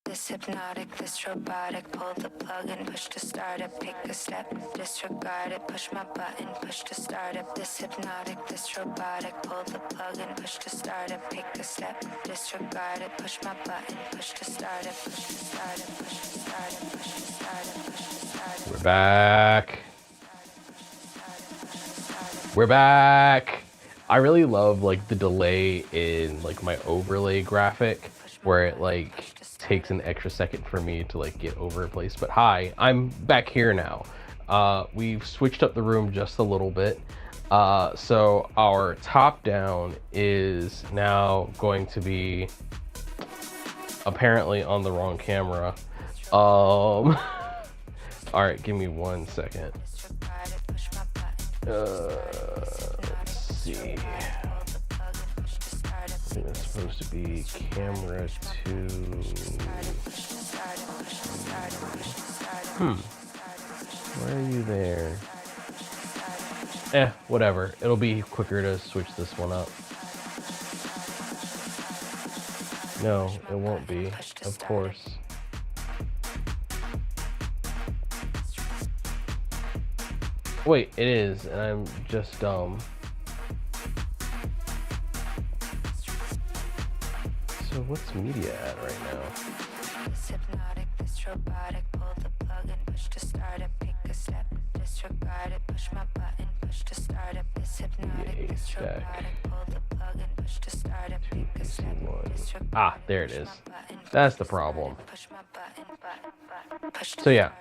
This hypnotic, this robotic, pull the plug and push to start it, pick a step, disregard it, push my button, push to start it. This hypnotic, this robotic, pull the plug and push to start it, pick a step, disregard it, push my button, push to start it, push to start it, push to start it, push to start it, push to start it. We're back. We're back. I really love like the delay in like my overlay graphic where it like takes an extra second for me to like get over a place. But hi, I'm back here now. We've switched up the room just a little bit. So our top down is now going to be apparently on the wrong camera. All right, give me 1 second. Let's see. I think that's supposed to be camera 2. Why are you there? Whatever. It'll be quicker to switch this one up. No, it won't be, of course. Wait, it is, and I'm just dumb. So what's media at right now? This hypnotic, this robotic, pull the plug and push to start it, pick a step, disregard it, push my button, push to start it. This hypnotic, this robotic, pull the plug and push to start it, pick a step, disregard it. There it is. That's the problem. So yeah.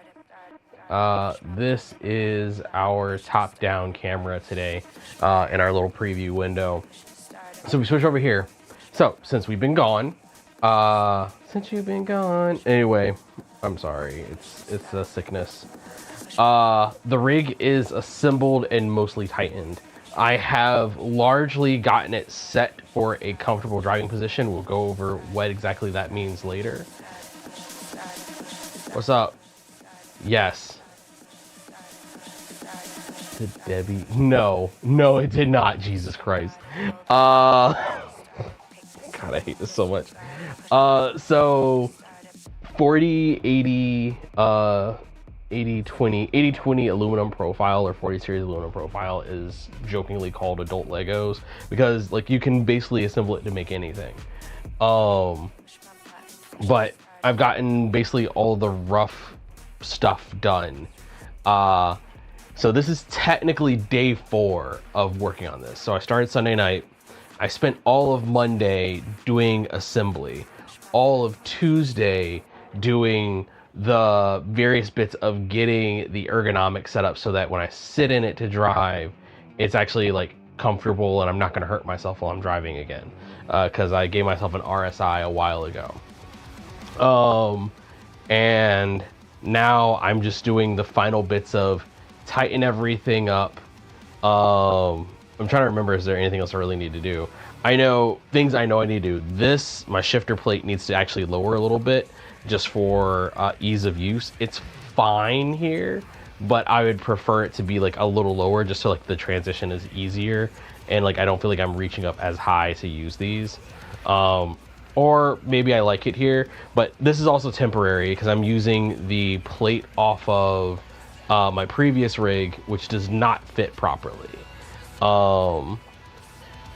This is our top-down camera today in our little preview window. So we switch over here. So since we've been gone, anyway, I'm sorry, it's a sickness. The rig is assembled and mostly tightened. I have largely gotten it set for a comfortable driving position. We'll go over what exactly that means later. What's up? Yes. Did Debbie? No, it did not. Jesus Christ. God, I hate this so much. So 40, 80, 80, 20, 80-20 aluminum profile or 40 series aluminum profile is jokingly called adult Legos because like you can basically assemble it to make anything. But I've gotten basically all the rough stuff done. So this is technically day 4 of working on this. So I started Sunday night. I spent all of Monday doing assembly, all of Tuesday doing the various bits of getting the ergonomics set up so that when I sit in it to drive, it's actually like comfortable and I'm not gonna hurt myself while I'm driving again. Cause I gave myself an RSI a while ago. And now I'm just doing the final bits of tighten everything up. I'm trying to remember, is there anything else I really need to do? I know things I know I need to do. This, my shifter plate needs to actually lower a little bit just for ease of use. It's fine here, but I would prefer it to be like a little lower just so like the transition is easier and like I don't feel like I'm reaching up as high to use these. Or maybe I like it here, but this is also temporary because I'm using the plate off of my previous rig, which does not fit properly.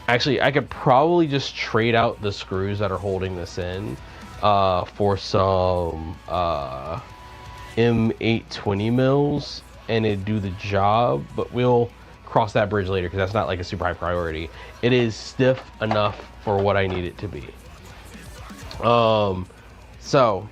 Actually, I could probably just trade out the screws that are holding this in for some M820 mils and it'd do the job, but we'll cross that bridge later because that's not like a super high priority. It is stiff enough for what I need it to be. So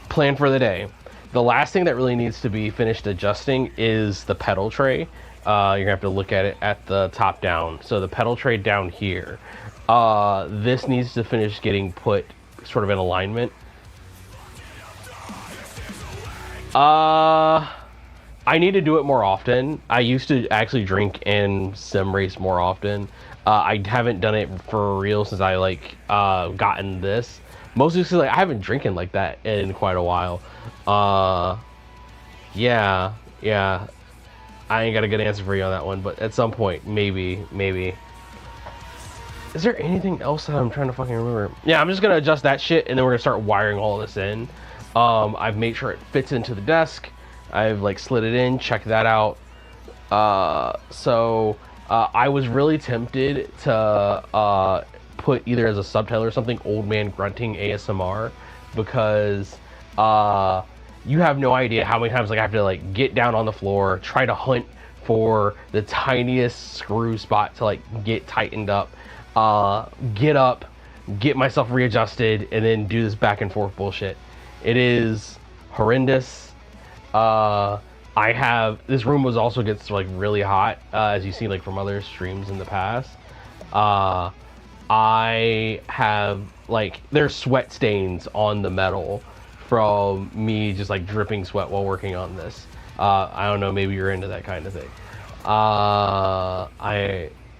plan for the day. The last thing that really needs to be finished adjusting is the pedal tray. You're gonna have to look at it at the top down. So the pedal tray down here, this needs to finish getting put sort of in alignment. I need to do it more often. I used to actually drink and sim race more often. I haven't done it for real since I like gotten this. Mostly because like I haven't drinking like that in quite a while. Yeah. I ain't got a good answer for you on that one, but at some point, maybe. Is there anything else that I'm trying to fucking remember? Yeah, I'm just gonna adjust that shit, and then we're gonna start wiring all this in. I've made sure it fits into the desk. I've like slid it in, checked that out. I was really tempted to put either as a subtitle or something, Old Man Grunting ASMR, because you have no idea how many times like I have to like get down on the floor, try to hunt for the tiniest screw spot to like get tightened up, get up, get myself readjusted, and then do this back and forth bullshit. It is horrendous. This room also gets like really hot, as you see like from other streams in the past. I have like, there's sweat stains on the metal from me just like dripping sweat while working on this. I don't know, maybe you're into that kind of thing.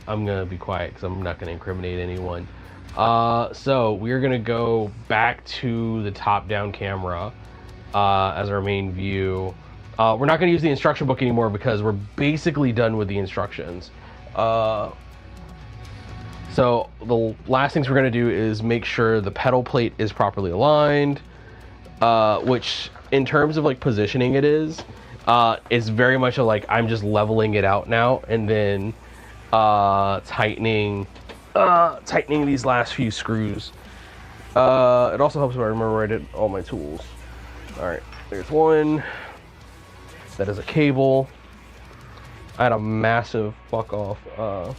I'm gonna be quiet because I'm not gonna incriminate anyone. So we're gonna go back to the top-down camera as our main view. We're not gonna use the instruction book anymore because we're basically done with the instructions. So the last things we're gonna do is make sure the pedal plate is properly aligned, which in terms of like positioning it's very much like I'm just leveling it out now and then tightening these last few screws. It also helps if I remember where I did all my tools. All right, there's one. That is a cable. I had a massive fuck off. I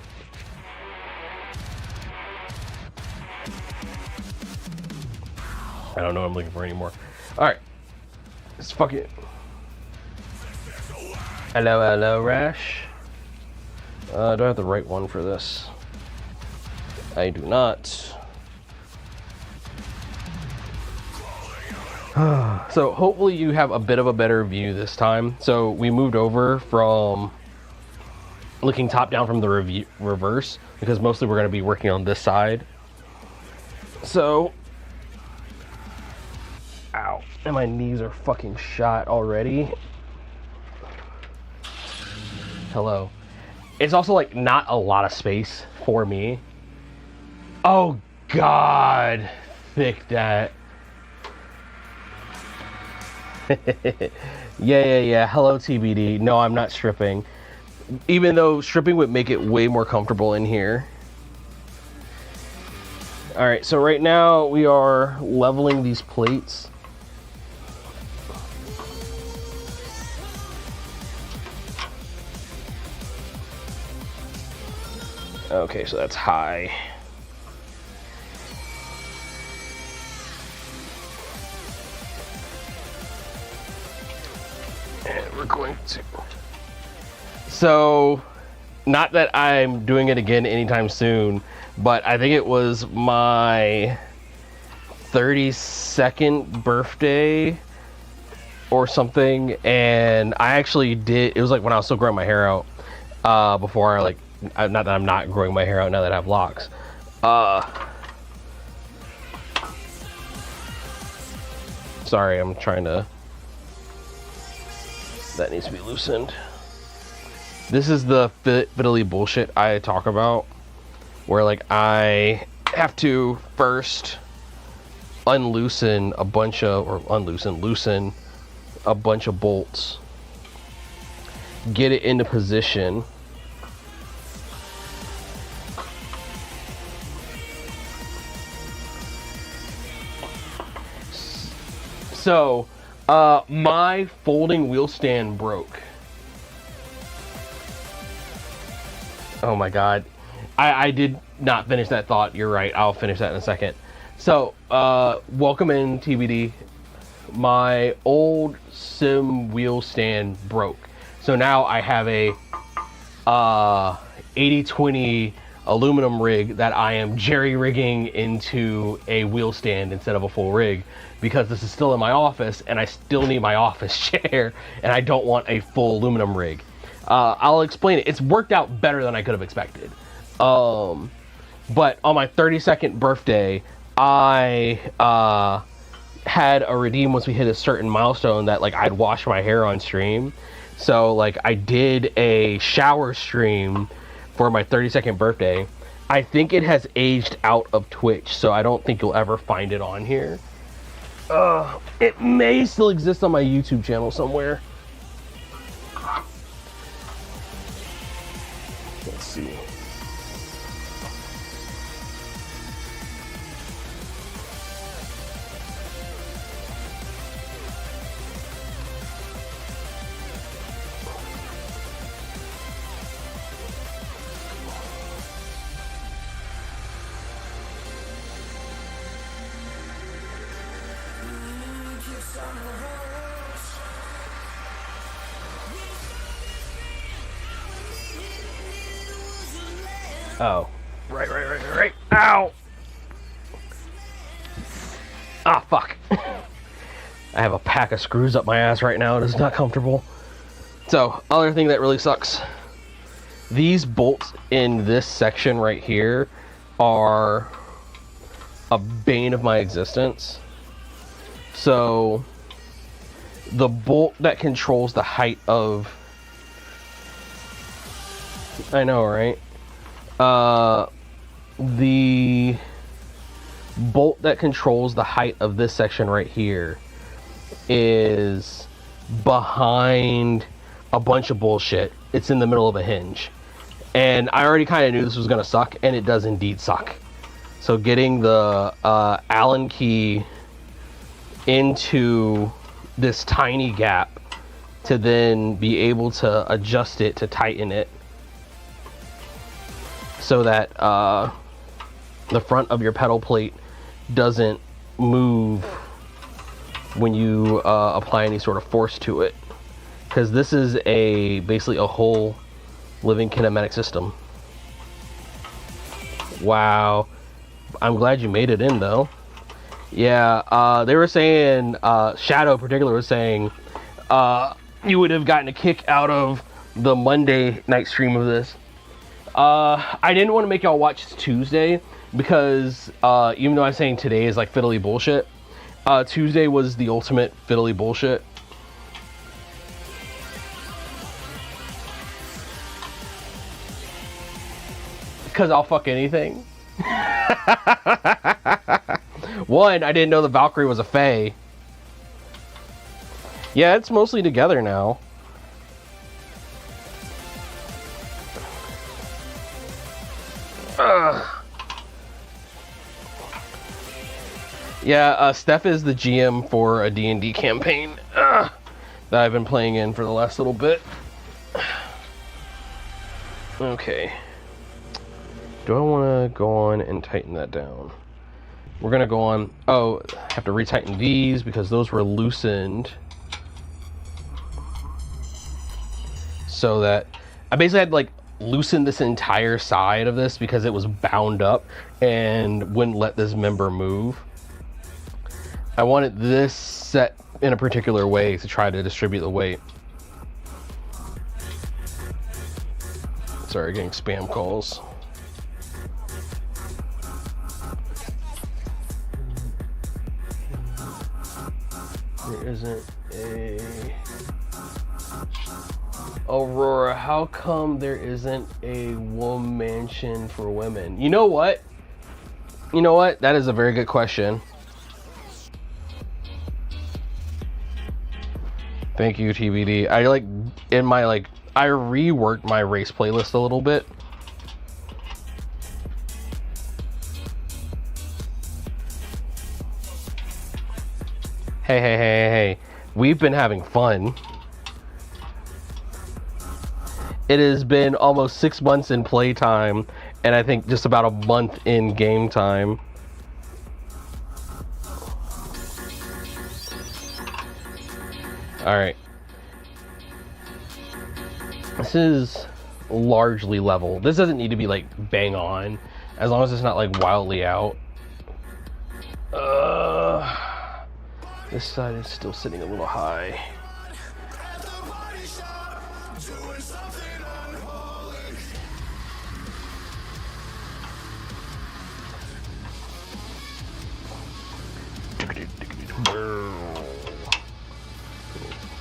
don't know what I'm looking for anymore. All right, let's fuck it. Hello, Rash. Do I have the right one for this? I do not. So hopefully you have a bit of a better view this time. So we moved over from looking top down from the reverse because mostly we're going to be working on this side. So, ow, and my knees are fucking shot already. Hello. It's also like not a lot of space for me. Oh God, thick that. yeah. Hello, TBD. No, I'm not stripping. Even though stripping would make it way more comfortable in here. All right, so right now we are leveling these plates. Okay, so that's high. And we're going to... So, not that I'm doing it again anytime soon, but I think it was my 32nd birthday or something, and I actually did... It was like when I was still growing my hair out, before I like... Not that I'm not growing my hair out now that I have locks. Sorry, I'm trying to... That needs to be loosened. This is the fiddly bullshit I talk about, where like I have to first loosen a bunch of bolts, get it into position, so my folding wheel stand broke. Oh my God. I did not finish that thought. You're right. I'll finish that in a second. So, welcome in, TBD. My old sim wheel stand broke. So now I have a 80/20 aluminum rig that I am jerry-rigging into a wheel stand instead of a full rig, because this is still in my office and I still need my office chair and I don't want a full aluminum rig. I'll explain it. It's worked out better than I could have expected. But on my 32nd birthday, I had a redeem once we hit a certain milestone that like I'd wash my hair on stream. So like I did a shower stream for my 32nd birthday, I think it has aged out of Twitch, so I don't think you'll ever find it on here. It may still exist on my YouTube channel somewhere. Let's see. Oh. Right. Ow! Ah, fuck. I have a pack of screws up my ass right now. It is not comfortable. So, other thing that really sucks. These bolts in this section right here are a bane of my existence. So, the bolt that controls the height of... I know, right? The bolt that controls the height of this section right here is behind a bunch of bullshit. It's in the middle of a hinge. And I already kind of knew this was going to suck, and it does indeed suck. So getting the Allen key into this tiny gap to then be able to adjust it to tighten it so that the front of your pedal plate doesn't move when you apply any sort of force to it, because this is basically a whole living kinematic system. Wow, I'm glad you made it in though. Yeah, they were saying, Shadow in particular was saying, you would have gotten a kick out of the Monday night stream of this. I didn't want to make y'all watch Tuesday because even though I'm saying today is like fiddly bullshit, Tuesday was the ultimate fiddly bullshit. Because I'll fuck anything. One, I didn't know the Valkyrie was a fae. Yeah, it's mostly together now. Yeah, Steph is the GM for a D&D campaign that I've been playing in for the last little bit. Okay. Do I want to go on and tighten that down? We're going to go on... Oh, I have to retighten these because those were loosened. So that... I basically had, like, loosened this entire side of this because it was bound up and wouldn't let this member move. I wanted this set in a particular way to try to distribute the weight. Sorry, getting spam calls. There isn't a... Aurora, how come there isn't a mansion for women? You know what? You know what? That is a very good question. Thank you, TBD. I I reworked my race playlist a little bit. Hey. We've been having fun. It has been almost 6 months in playtime, and I think just about a month in game time. Alright. This is largely level. This doesn't need to be like bang on, as long as it's not like wildly out. This side is still sitting a little high.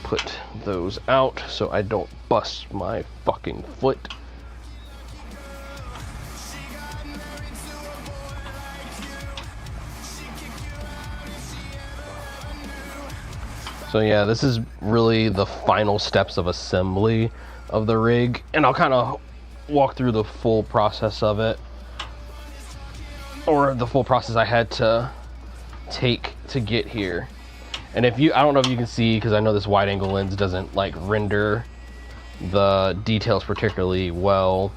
Put those out so I don't bust my fucking foot. So yeah, this is really the final steps of assembly of the rig, and I'll kind of walk through the full process of it, or the full process I had to take to get here. And if you, I don't know if you can see, because I know this wide angle lens doesn't like render the details particularly well,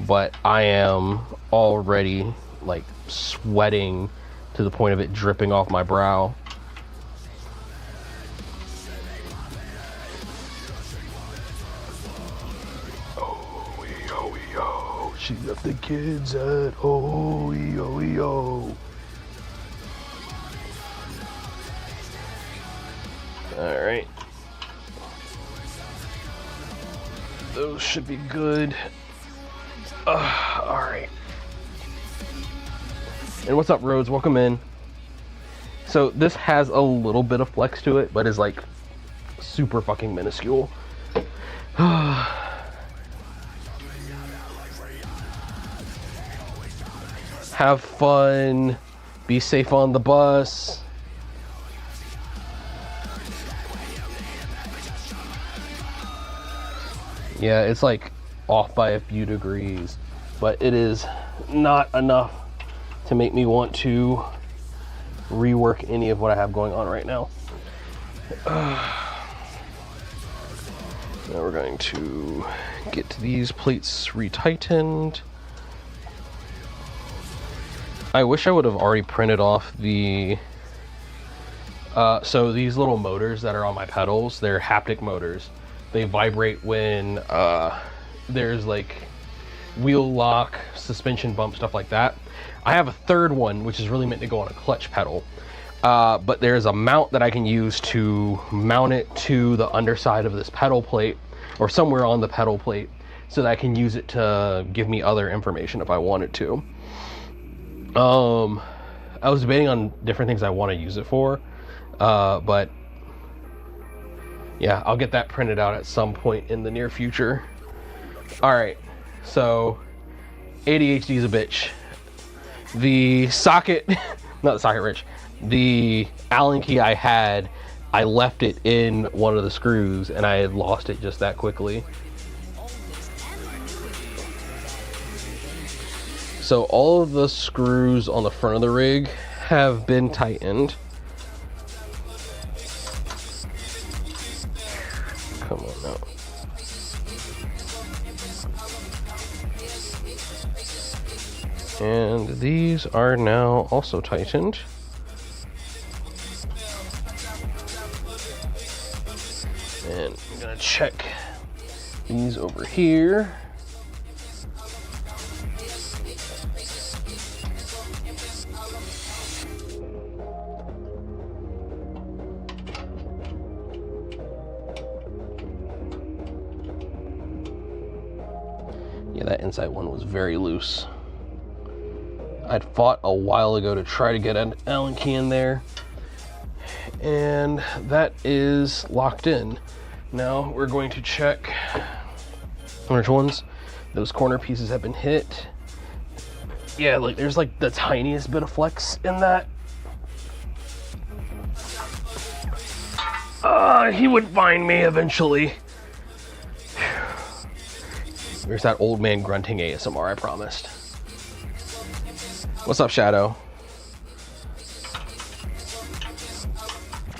but I am already like sweating to the point of it dripping off my brow. She left the kids at oh. All right, those should be good. All right. And what's up, Rhodes? Welcome in. So this has a little bit of flex to it, but is like super fucking minuscule. Have fun. Be safe on the bus. Yeah, it's like off by a few degrees, but it is not enough to make me want to rework any of what I have going on right now. Now we're going to get these plates retightened. I wish I would have already printed off the so these little motors that are on my pedals, they're haptic motors. They vibrate when there's like wheel lock, suspension bump, stuff like that. I have a third one which is really meant to go on a clutch pedal, but there's a mount that I can use to mount it to the underside of this pedal plate or somewhere on the pedal plate, so that I can use it to give me other information if I wanted to. I was debating on different things I want to use it for, but yeah, I'll get that printed out at some point in the near future. All right, so ADHD is a bitch. The socket, not the socket, Rich, the Allen key I had, I left it in one of the screws and I had lost it just that quickly. So all of the screws on the front of the rig have been tightened. Come on now. And these are now also tightened. And I'm gonna check these over here. Yeah, that inside one was very loose. I'd fought a while ago to try to get an Allen key in there, and that is locked in. Now we're going to check which ones those corner pieces have been hit. Yeah, like there's like the tiniest bit of flex in that. He would find me eventually. There's that old man grunting ASMR I promised. What's up, Shadow?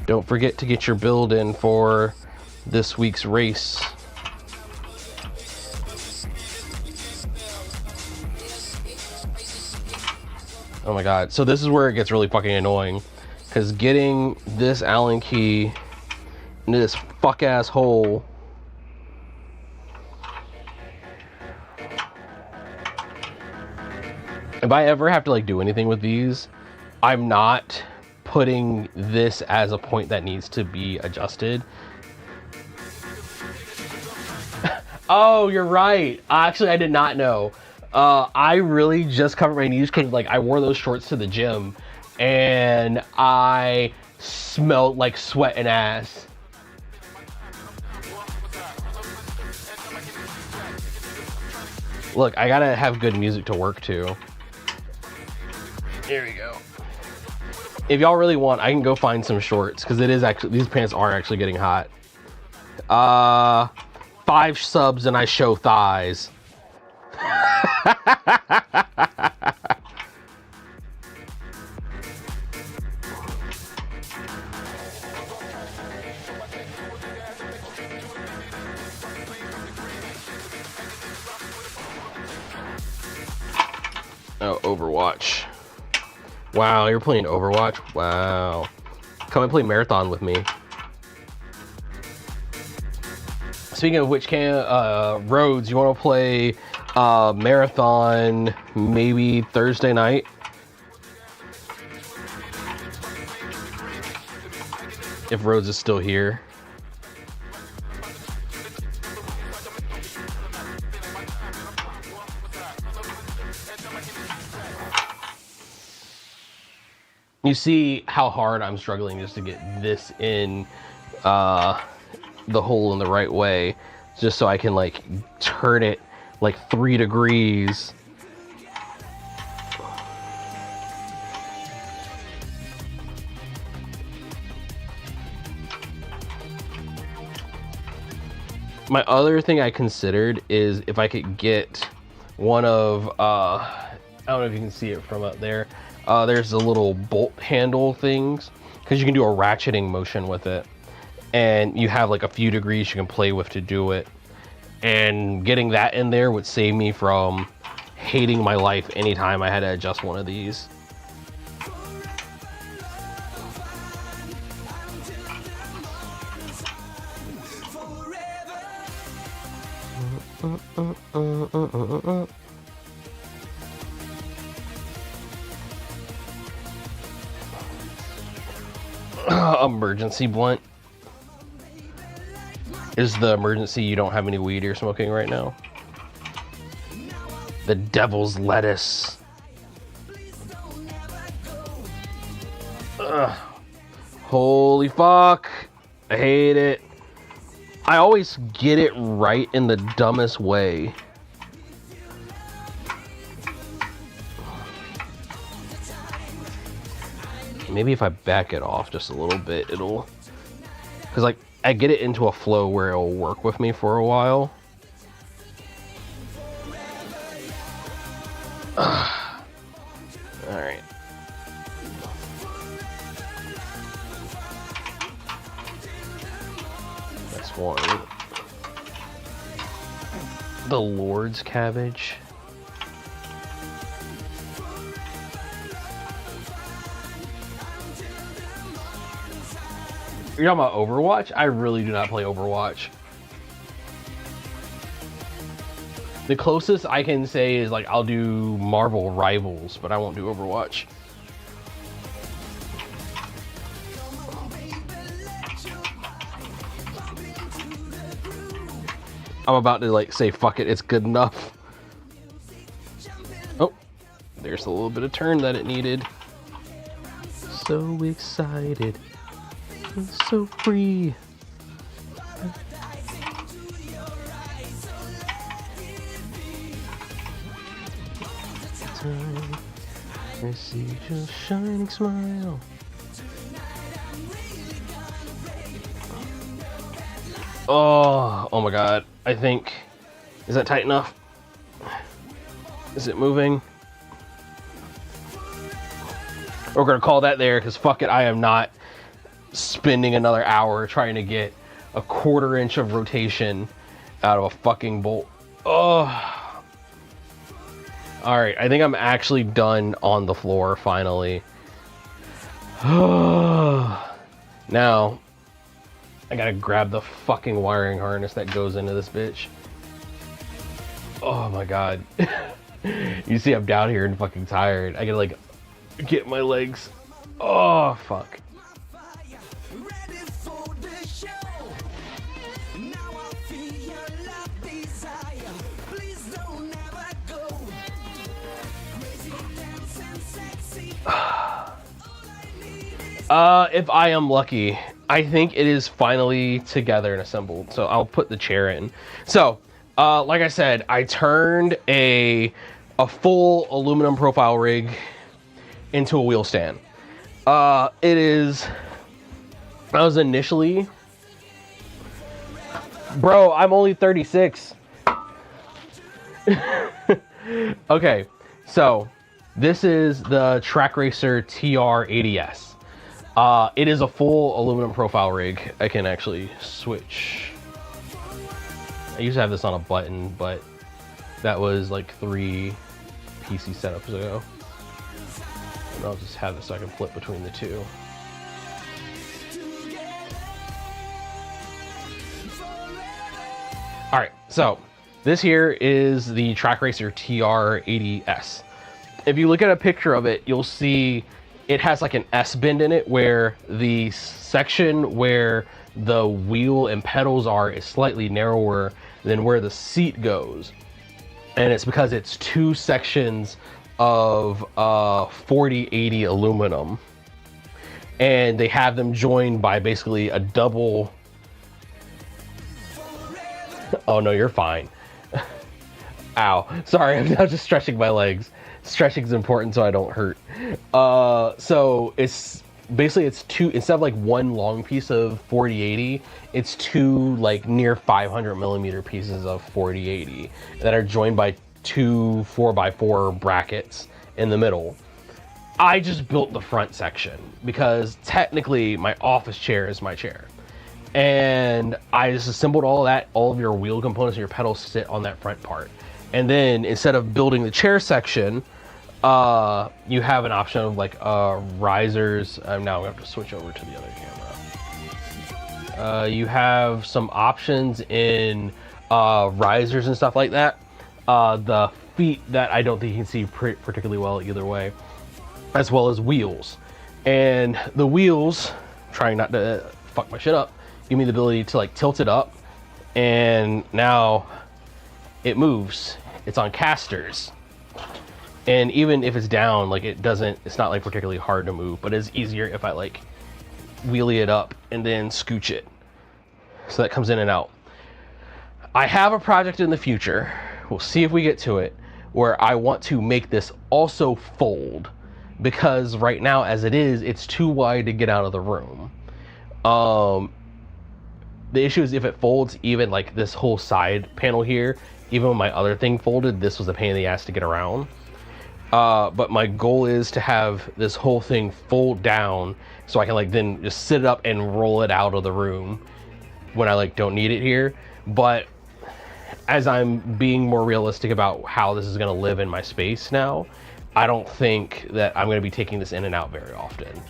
Don't forget to get your build in for this week's race. Oh my god. So this is where it gets really fucking annoying, because getting this Allen key into this fuck ass hole. If I ever have to like do anything with these, I'm not putting this as a point that needs to be adjusted. Oh, you're right. Actually, I did not know. I really just covered my knees because like I wore those shorts to the gym and I smelled like sweat and ass. Look, I gotta have good music to work to. Here we go. If y'all really want, I can go find some shorts because it is actually, these pants are actually getting hot. 5 subs and I show thighs. Oh, Overwatch. Wow, you're playing Overwatch? Wow. Come and play Marathon with me. Speaking of which, Rhodes, you want to play Marathon maybe Thursday night? If Rhodes is still here. You see how hard I'm struggling just to get this in the hole in the right way, just so I can like turn it like 3 degrees. My other thing I considered is if I could get one of, I don't know if you can see it from up there. There's the little bolt handle things, because you can do a ratcheting motion with it. And you have like a few degrees you can play with to do it. And getting that in there would save me from hating my life anytime I had to adjust one of these. Emergency blunt. Is the emergency you don't have any weed you're smoking right now? The devil's lettuce. Ugh. Holy fuck. I hate it. I always get it right in the dumbest way. Maybe if I back it off just a little bit, it'll... Because, like, I get it into a flow where it'll work with me for a while. Alright. That's one. The Lord's cabbage. You're talking about Overwatch? I really do not play Overwatch. The closest I can say is like I'll do Marvel Rivals, but I won't do Overwatch. I'm about to like say fuck it, it's good enough. Oh, there's a little bit of turn that it needed. So excited. So free. I see your shining smile. Oh my god. I think, is that tight enough? Is it moving? We're gonna call that there because fuck it, I am not spending another hour trying to get a 1/4 inch of rotation out of a fucking bolt. Oh. Alright, I think I'm actually done on the floor finally. Now, I gotta grab the fucking wiring harness that goes into this bitch. Oh my god. You see I'm down here and fucking tired. I gotta like get my legs. Oh fuck. If I am lucky, I think it is finally together and assembled. So I'll put the chair in. So, like I said, I turned a full aluminum profile rig into a wheel stand. I was initially, bro, I'm only 36. Okay, so this is the Track Racer TR80S. It is a full aluminum profile rig. I can actually switch. I used to have this on a button, but that was like 3 PC setups ago. And I'll just have this so I can flip between the two. All right, so this here is the Track Racer TR80S. If you look at a picture of it, you'll see it has like an S bend in it where the section where the wheel and pedals are is slightly narrower than where the seat goes. And it's because it's 2 sections of 4080 aluminum. And they have them joined by basically a double. Oh no, you're fine. Ow, sorry, I'm now just stretching my legs. Stretching is important so I don't hurt. So it's basically, it's 2, instead of like 1 long piece of 4080, it's 2 like near 500 millimeter pieces of 4080 that are joined by 2 4x4 brackets in the middle. I just built the front section because technically my office chair is my chair. And I just assembled all of that, all of your wheel components and your pedals sit on that front part. And then instead of building the chair section, you have an option of like risers. Now I'm gonna have to switch over to the other camera. You have some options in risers and stuff like that. The feet that I don't think you can see particularly well either way, as well as wheels. And the wheels, trying not to fuck my shit up, give me the ability to like tilt it up, and now it moves. It's on casters. And even if it's down, like it's not like particularly hard to move, but it's easier if I like wheelie it up and then scooch it. So that comes in and out. I have a project in the future, we'll see if we get to it, where I want to make this also fold, because right now as it is, it's too wide to get out of the room. The issue is if it folds, even like this whole side panel here, even when my other thing folded, this was a pain in the ass to get around. But my goal is to have this whole thing fold down so I can like then just sit it up and roll it out of the room when I like don't need it here. But as I'm being more realistic about how this is going to live in my space now, I don't think that I'm going to be taking this in and out very often.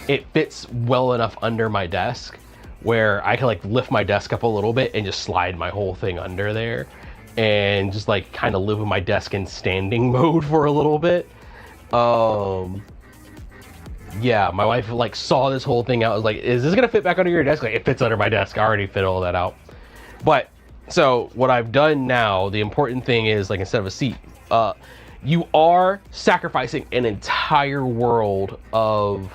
It fits well enough under my desk where I can like lift my desk up a little bit and just slide my whole thing under there and just like kind of live with my desk in standing mode for a little bit. Yeah, my wife like saw this whole thing out, was like, is this gonna fit back under your desk? Like, it fits under my desk. I already fit all that out. But so what I've done now, the important thing is, like, instead of a seat, you are sacrificing an entire world of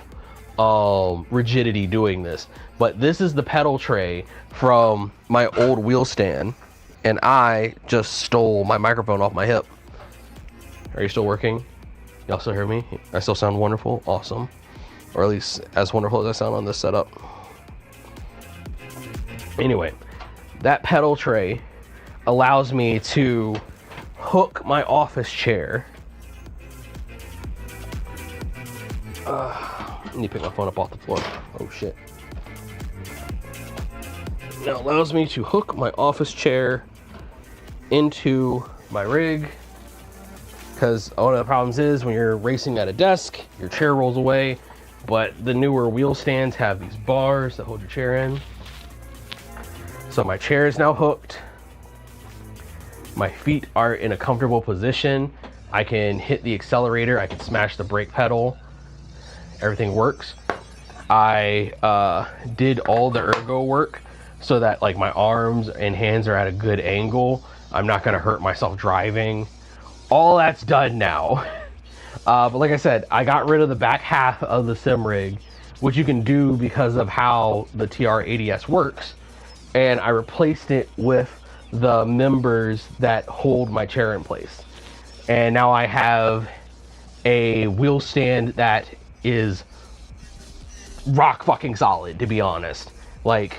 rigidity doing this. But this is the pedal tray from my old wheel stand, and I just stole my microphone off my hip. Are you still working? Y'all still hear me? I still sound wonderful? Awesome. Or at least as wonderful as I sound on this setup. Anyway, that pedal tray allows me to hook my office chair. Let me pick my phone up off the floor. Oh shit. Now it allows me to hook my office chair into my rig, because one of the problems is when you're racing at a desk, your chair rolls away. But the newer wheel stands have these bars that hold your chair in. So my chair is now hooked. My feet are in a comfortable position. I can hit the accelerator, I can smash the brake pedal. Everything works. I did all the ergo work so that like my arms and hands are at a good angle. I'm not gonna hurt myself driving. All that's done now. But like I said, I got rid of the back half of the Sim Rig, which you can do because of how the TR80S works. And I replaced it with the members that hold my chair in place. And now I have a wheel stand that is rock fucking solid, to be honest. Like,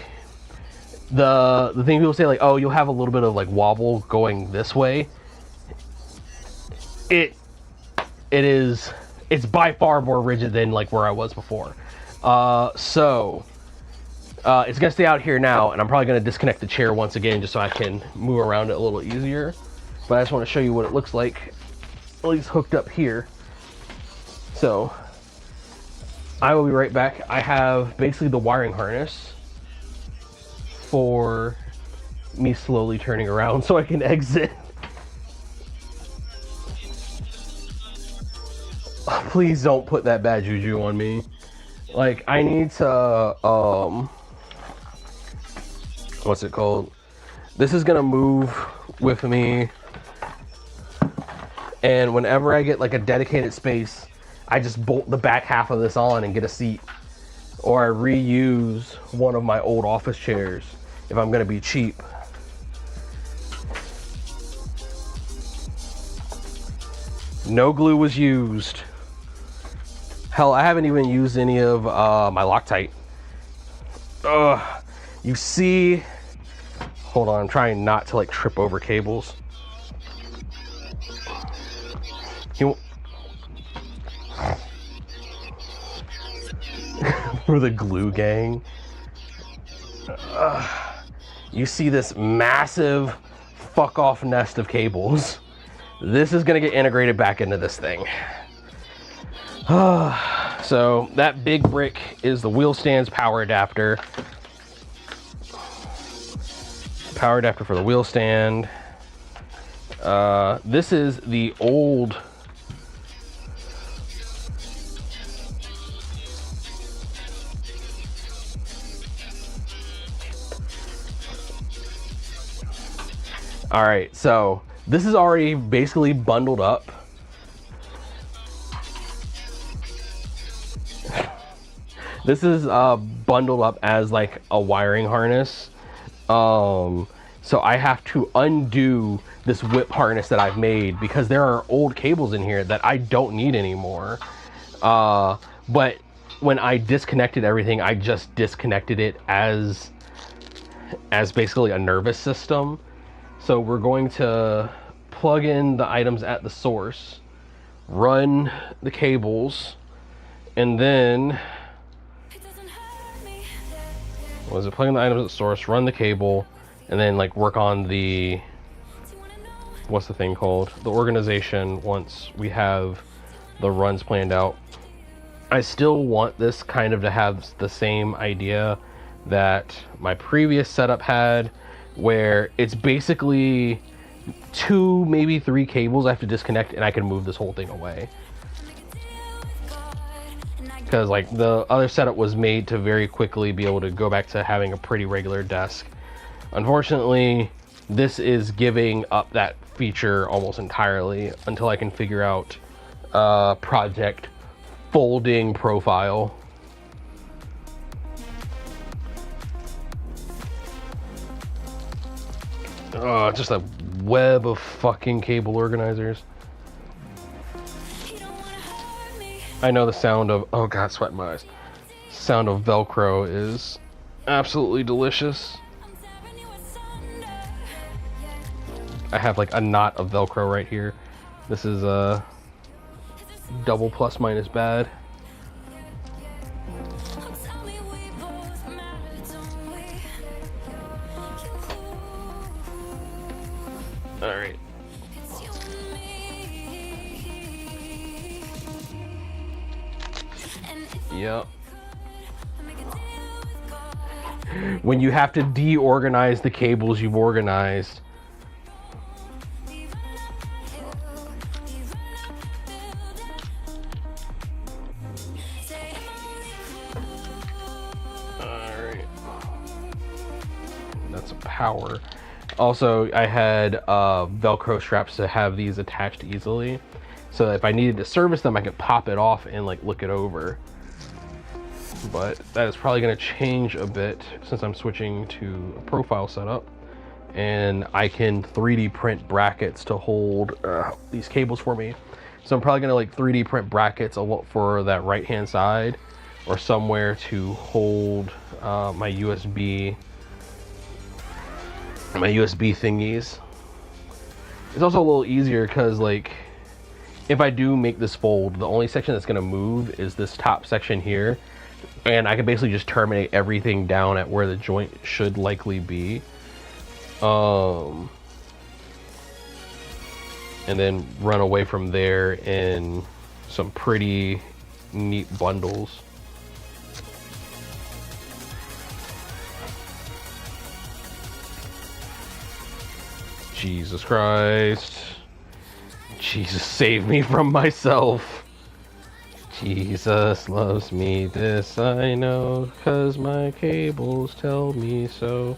the thing people say, like, oh, you'll have a little bit of like wobble going this way. It's by far more rigid than like where I was before. So it's gonna stay out here now, and I'm probably gonna disconnect the chair once again just so I can move around it a little easier. But I just want to show you what it looks like, at least hooked up here. So I will be right back. I have basically the wiring harness for me slowly turning around so I can exit. Please don't put that bad juju on me. Like, I need to, what's it called? This is gonna move with me, and whenever I get like a dedicated space, I just bolt the back half of this on and get a seat, or I reuse one of my old office chairs if I'm gonna be cheap. No glue was used. Hell, I haven't even used any of my Loctite. You see, hold on, I'm trying not to like trip over cables. For the glue gang. You see this massive fuck off nest of cables. This is gonna get integrated back into this thing. So that big brick is the wheel stand's power adapter. Power adapter for the wheel stand. This is the old all right, so this is already basically bundled up. This is bundled up as like a wiring harness. So I have to undo this whip harness that I've made because there are old cables in here that I don't need anymore. But when I disconnected everything, I just disconnected it as basically a nervous system. So we're going to plug in the items at the source, run the cables, and then plug in the items at the source, run the cable, and then like work on the, what's the thing called? The organization once we have the runs planned out. I still want this kind of to have the same idea that my previous setup had, where it's basically 2, maybe 3 cables I have to disconnect and I can move this whole thing away. Because like the other setup was made to very quickly be able to go back to having a pretty regular desk. Unfortunately, this is giving up that feature almost entirely until I can figure out project folding profile. Just a web of fucking cable organizers. I know the sound of, oh god, sweat in my eyes. Sound of Velcro is absolutely delicious. I have like a knot of Velcro right here. This is a double plus minus bad. All right. Yep. When you have to deorganize the cables you've organized. Alright. That's a power. Also, I had Velcro straps to have these attached easily. So that if I needed to service them, I could pop it off and like look it over. But that is probably going to change a bit since I'm switching to a profile setup, and I can 3D print brackets to hold these cables for me. So I'm probably gonna like 3D print brackets for that right hand side, or somewhere to hold my USB thingies. It's also a little easier because like if I do make this fold, the only section that's gonna move is this top section here, and I can basically just terminate everything down at where the joint should likely be. And then run away from there in some pretty neat bundles. Jesus Christ. Jesus, save me from myself. Jesus loves me, this I know, 'cause my cables tell me so.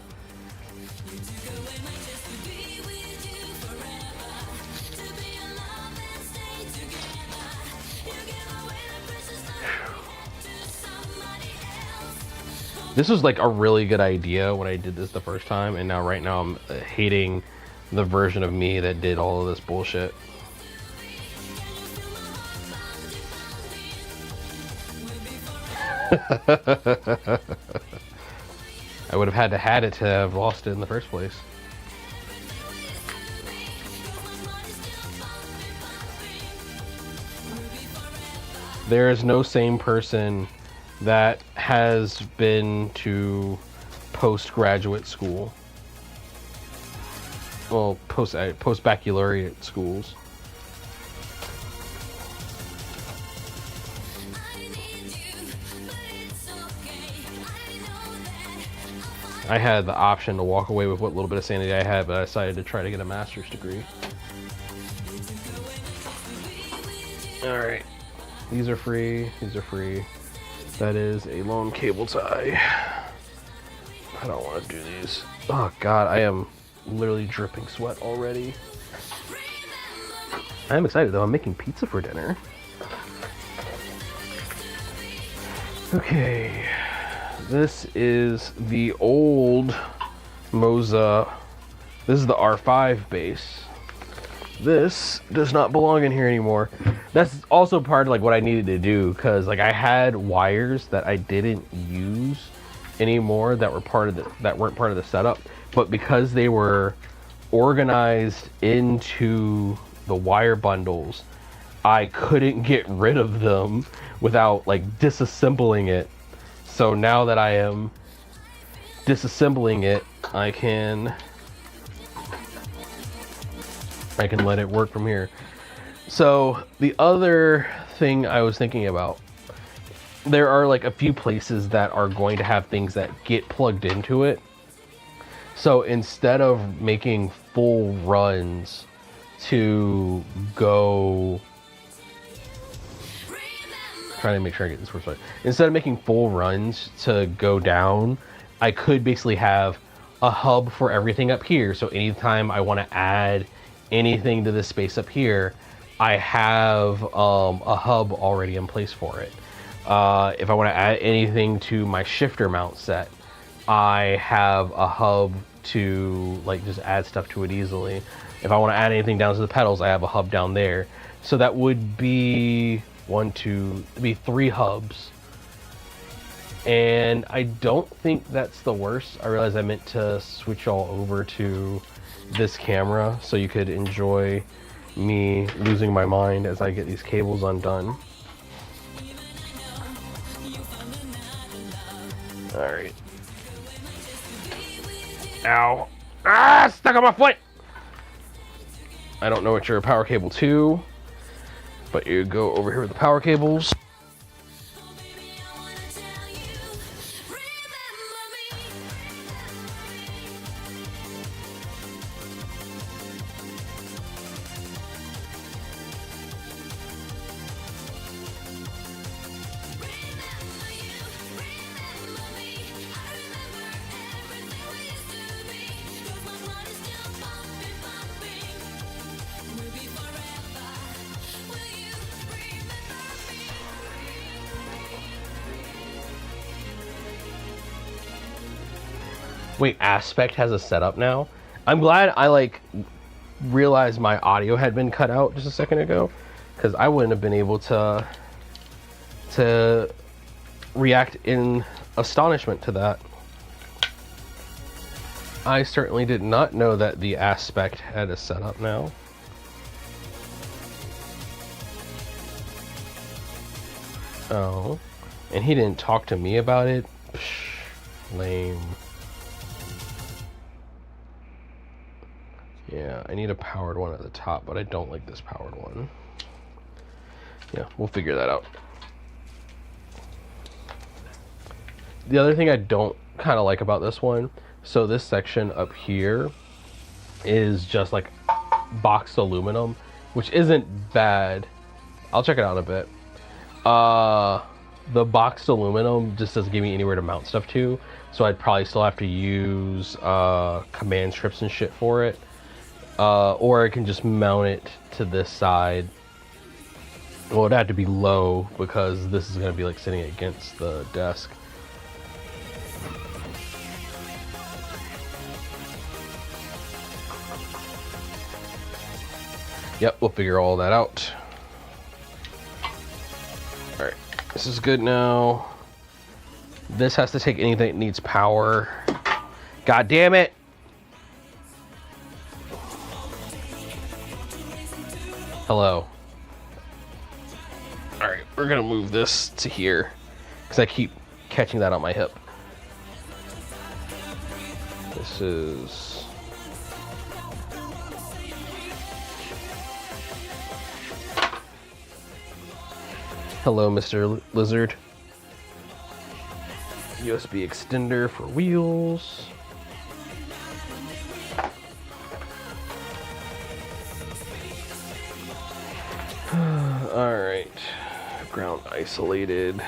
This was like a really good idea when I did this the first time, and now right now I'm hating the version of me that did all of this bullshit. I would have had it to have lost it in the first place. There is no sane person that has been to postgraduate school. Well, post-baccalaureate schools. I had the option to walk away with what little bit of sanity I had, but I decided to try to get a master's degree. Alright. These are free. These are free. That is a lone cable tie. I don't want to do these. Oh god, I am literally dripping sweat already. I am excited though. I'm making pizza for dinner. Okay. This is the old Moza. This is the R5 base. This does not belong in here anymore. That's also part of like what I needed to do, because like I had wires that I didn't use anymore that weren't part of the setup, but because they were organized into the wire bundles, I couldn't get rid of them without like disassembling it. So now that I am disassembling it, I can let it work from here. So the other thing I was thinking about, there are like a few places that are going to have things that get plugged into it. So instead of making full runs to go, trying to make sure I get this first right. Instead of making full runs to go down, I could basically have a hub for everything up here. So anytime I want to add anything to this space up here, I have a hub already in place for it. If I want to add anything to my shifter mount set, I have a hub to like just add stuff to it easily. If I want to add anything down to the pedals, I have a hub down there. So that would be 3 hubs. And I don't think that's the worst. I realized I meant to switch all over to this camera so you could enjoy me losing my mind as I get these cables undone. Alright. Ow. Ah! Stuck on my foot! I don't know what your power cable 2, but you go over here with the power cables. Wait, Aspect has a setup now? I'm glad I like realized my audio had been cut out just a second ago, because I wouldn't have been able to react in astonishment to that. I certainly did not know that the aspect had a setup now. Oh, and he didn't talk to me about it? Psh, lame. Yeah, I need a powered one at the top, but I don't like this powered one. Yeah, we'll figure that out. The other thing I don't kind of like about this one, so this section up here is just like boxed aluminum, which isn't bad. I'll check it out in a bit. The boxed aluminum just doesn't give me anywhere to mount stuff to, so I'd probably still have to use command strips and shit for it. Or I can just mount it to this side. Well, it'd have to be low because this is going to be like sitting against the desk. Yep, we'll figure all that out. Alright, this is good now. This has to take anything that needs power. God damn it! Hello. Alright, we're gonna move this to here because I keep catching that on my hip. This is... Hello, Mr. Lizard. USB extender for wheels. Alright, ground isolated,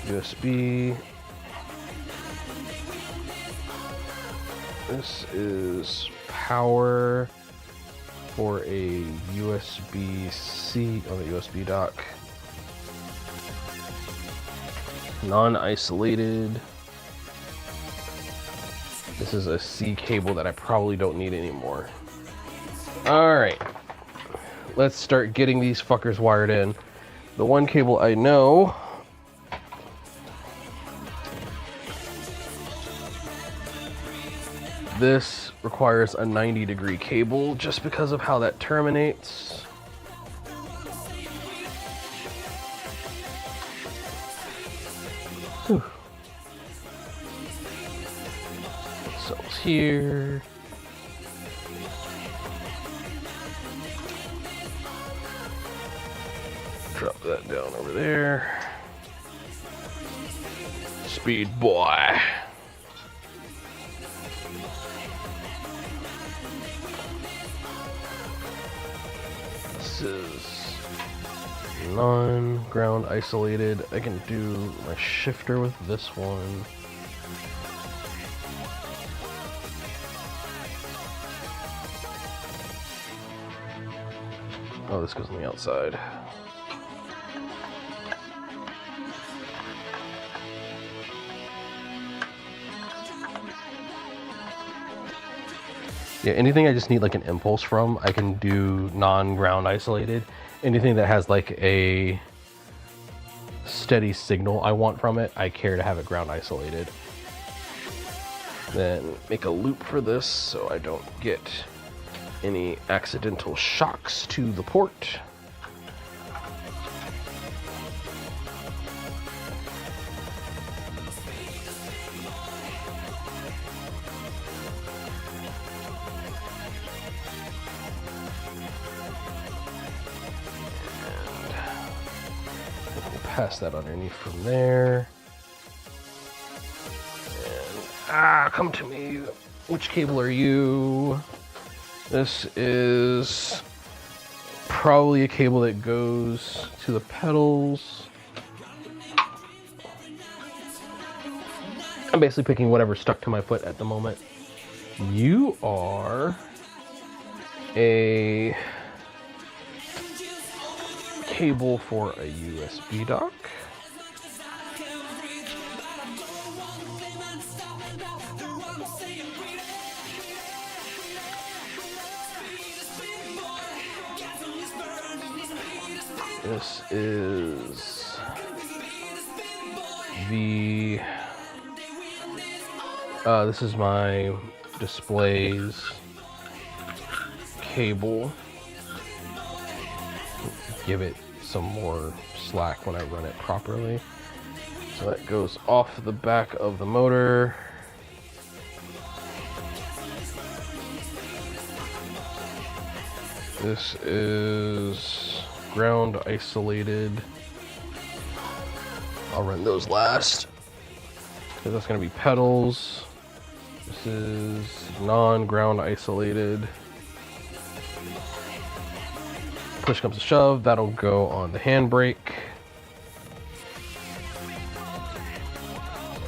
USB. This is power for a USB-C on the USB dock. Non-isolated. This is a C cable that I probably don't need anymore. Alright. Let's start getting these fuckers wired in. The one cable I know this requires a 90-degree cable just because of how that terminates. Whew. Cells here. Drop that down over there. Speed boy. This is non-ground isolated. I can do my shifter with this one. Oh, this goes on the outside. Yeah, anything I just need like an impulse from, I can do non-ground isolated. Anything that has like a steady signal I want from it, I care to have it ground isolated. Then make a loop for this so I don't get any accidental shocks to the port. Pass that underneath from there. And, come to me. Which cable are you? This is probably a cable that goes to the pedals. I'm basically picking whatever's stuck to my foot at the moment. You are a cable for a USB dock. This is the this is my displays cable. Give it some more slack when I run it properly. So that goes off the back of the motor. This is ground isolated. I'll run those last, because that's going to be pedals. This is non-ground isolated. Push comes to shove, that'll go on the handbrake.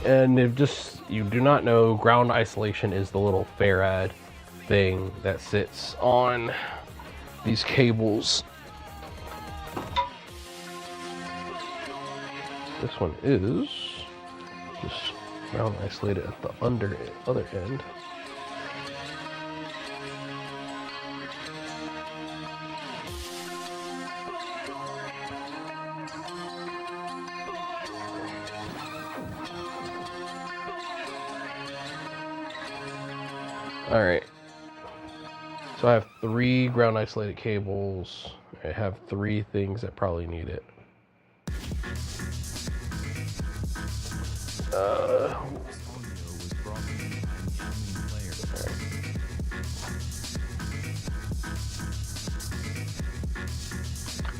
And if just you do not know, ground isolation is the little Farad thing that sits on these cables. This one is just ground isolated at the other end. All right. So I have 3 ground isolated cables. I have 3 things that probably need it.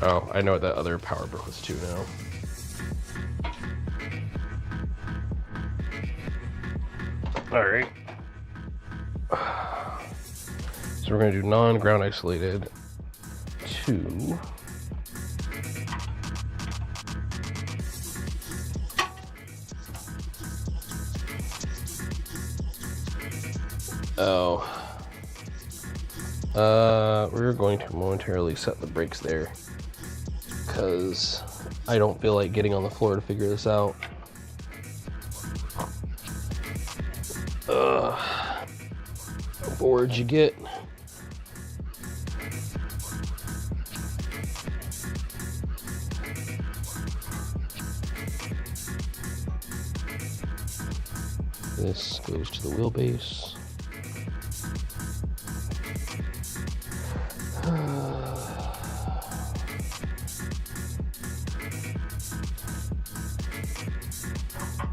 Oh, I know what that other power brick was too now. All right. So we're going to do non-ground isolated 2. Oh. We're going to momentarily set the brakes there, because I don't feel like getting on the floor to figure this out. What board you get? This goes to the wheelbase.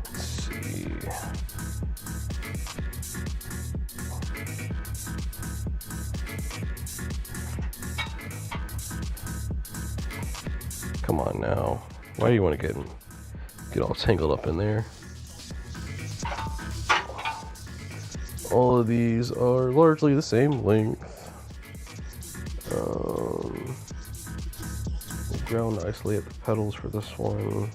Let's see. Come on now. Why do you want to get all tangled up in there? All of these are largely the same length. Ground isolate the pedals for this one.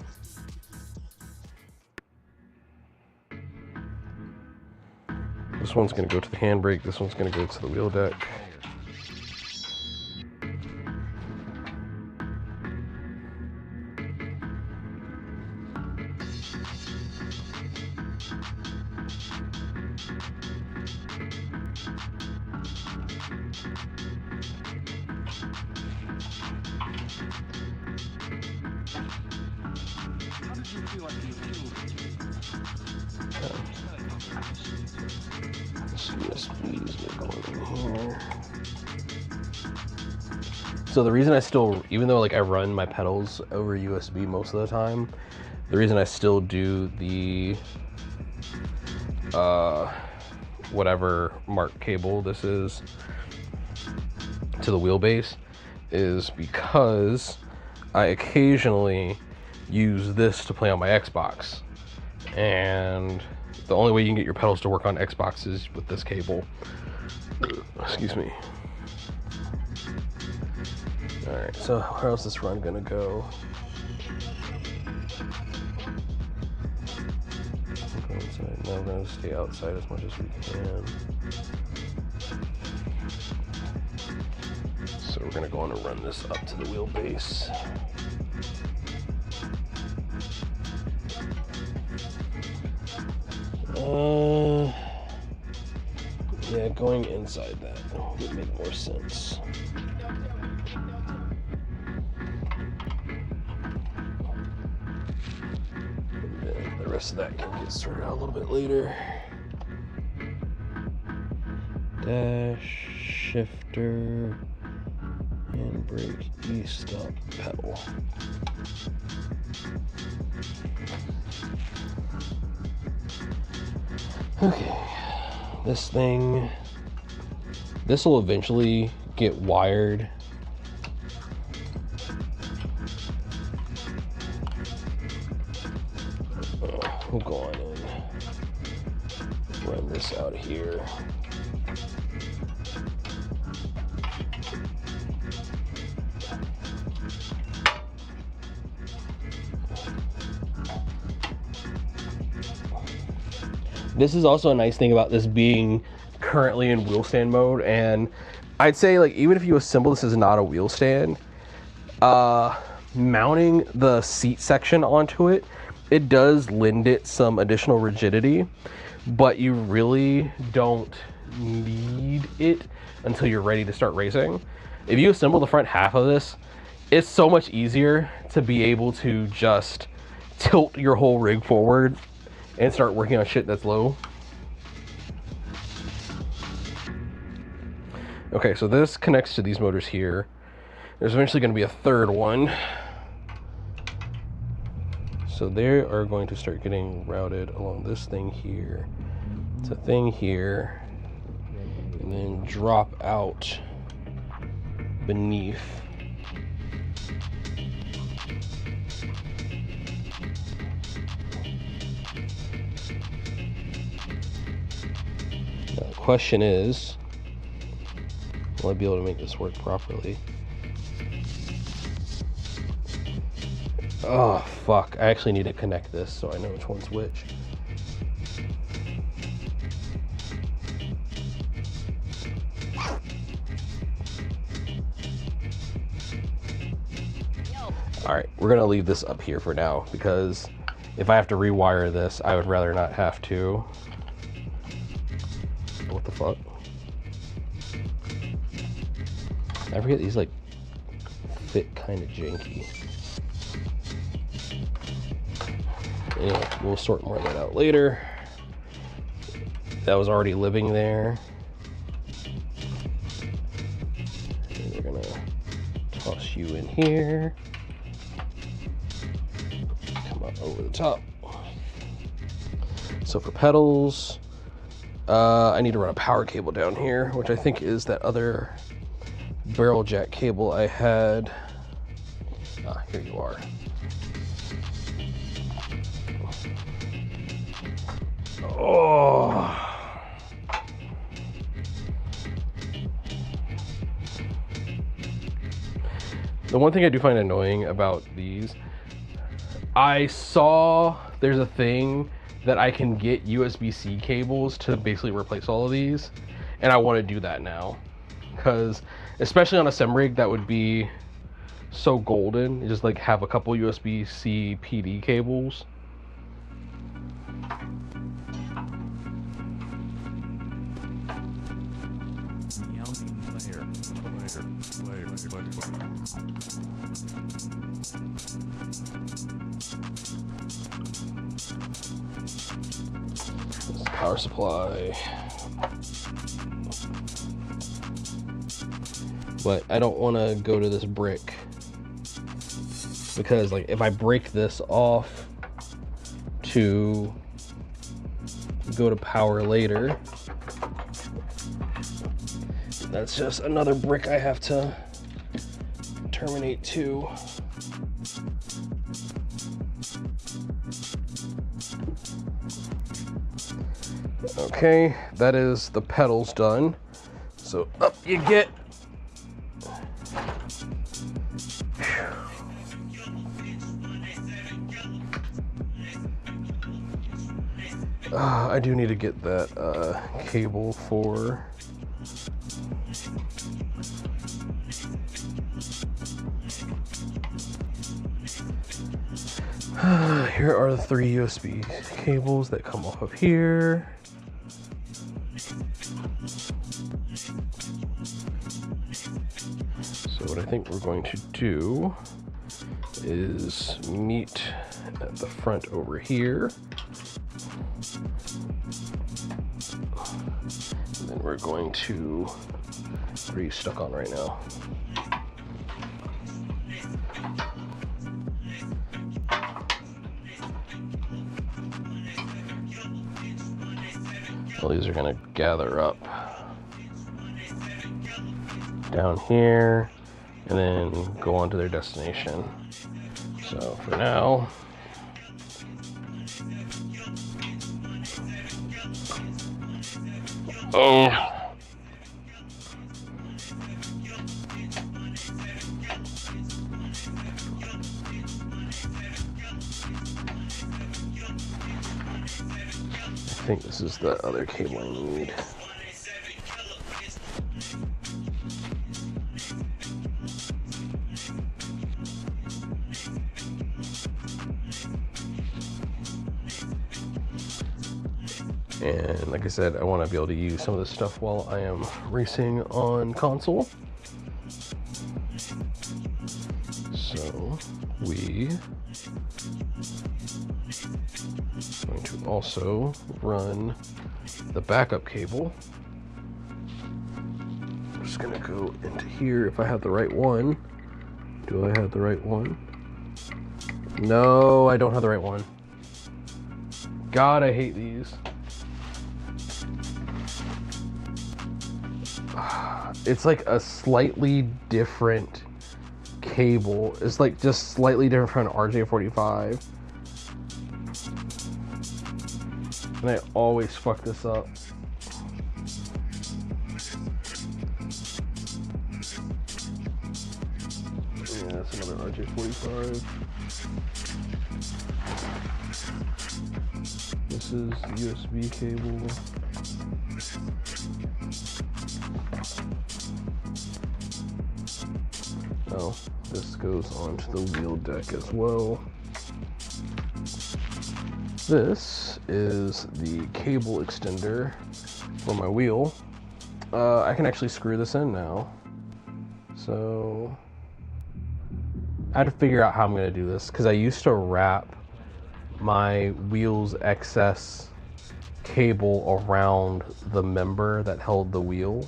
This one's going to go to the handbrake. This one's going to go to the wheel deck. So the reason I still, even though like I run my pedals over USB most of the time, the reason I still do the whatever mark cable this is to the wheelbase is because I occasionally use this to play on my Xbox, and the only way you can get your pedals to work on Xbox is with this cable. Excuse me. Alright, so how's this run gonna go? Go inside. Now we're gonna stay outside as much as we can. So we're gonna go on and run this up to the wheelbase. Yeah, going inside that would make more sense. rest of that can get sorted out a little bit later. Dash, shifter, handbrake, e-stop pedal. Okay, this will eventually get wired. We'll go on and run this out here. This is also a nice thing about this being currently in wheel stand mode, and I'd say, like, even if you assemble this as not a wheel stand, mounting the seat section onto it, it does lend it some additional rigidity, but you really don't need it until you're ready to start racing. If you assemble the front half of this, it's so much easier to be able to just tilt your whole rig forward and start working on shit that's low. Okay, so this connects to these motors here. There's eventually going to be a third one. So they are going to start getting routed along this thing here. It's a thing here. And then drop out beneath. Now the question is, will I be able to make this work properly? Oh, fuck. I actually need to connect this so I know which one's which. Alright, we're going to leave this up here for now, because if I have to rewire this, I would rather not have to. What the fuck? I forget these, like, fit kind of janky. Anyway, we'll sort more of that out later. That was already living there. And we're gonna toss you in here. Come up over the top. So for pedals, I need to run a power cable down here, which I think is that other barrel jack cable I had. Ah, here you are. Oh. The one thing I do find annoying about these, I saw there's a thing that I can get USB-C cables to basically replace all of these, and I want to do that now, because especially on a Sim Rig, that would be so golden. You just like have a couple USB-C PD cables. Power supply. But I don't want to go to this brick, because like if I break this off to go to power later, that's just another brick I have to terminate too. Okay, that is the pedals done. So up you get. I do need to get that cable for here are the 3 USB cables that come off of here. So what I think we're going to do is meet at the front over here. And then we're going to, what are you stuck on right now? Well, these are gonna gather up down here and then go on to their destination. So for now, I think this is the other cable I need. And like I said, I want to be able to use some of this stuff while I am racing on console. So we are going to also run the backup cable. I'm just going to go into here if I have the right one. Do I have the right one? No, I don't have the right one. God, I hate these. It's like a slightly different cable. It's like just slightly different from an RJ45. And I always fuck this up. Yeah, that's another RJ45. This is USB cable. Oh, this goes onto the wheel deck as well. This is the cable extender for my wheel. I can actually screw this in now. So I had to figure out how I'm going to do this because I used to wrap my wheel's excess cable around the member that held the wheel.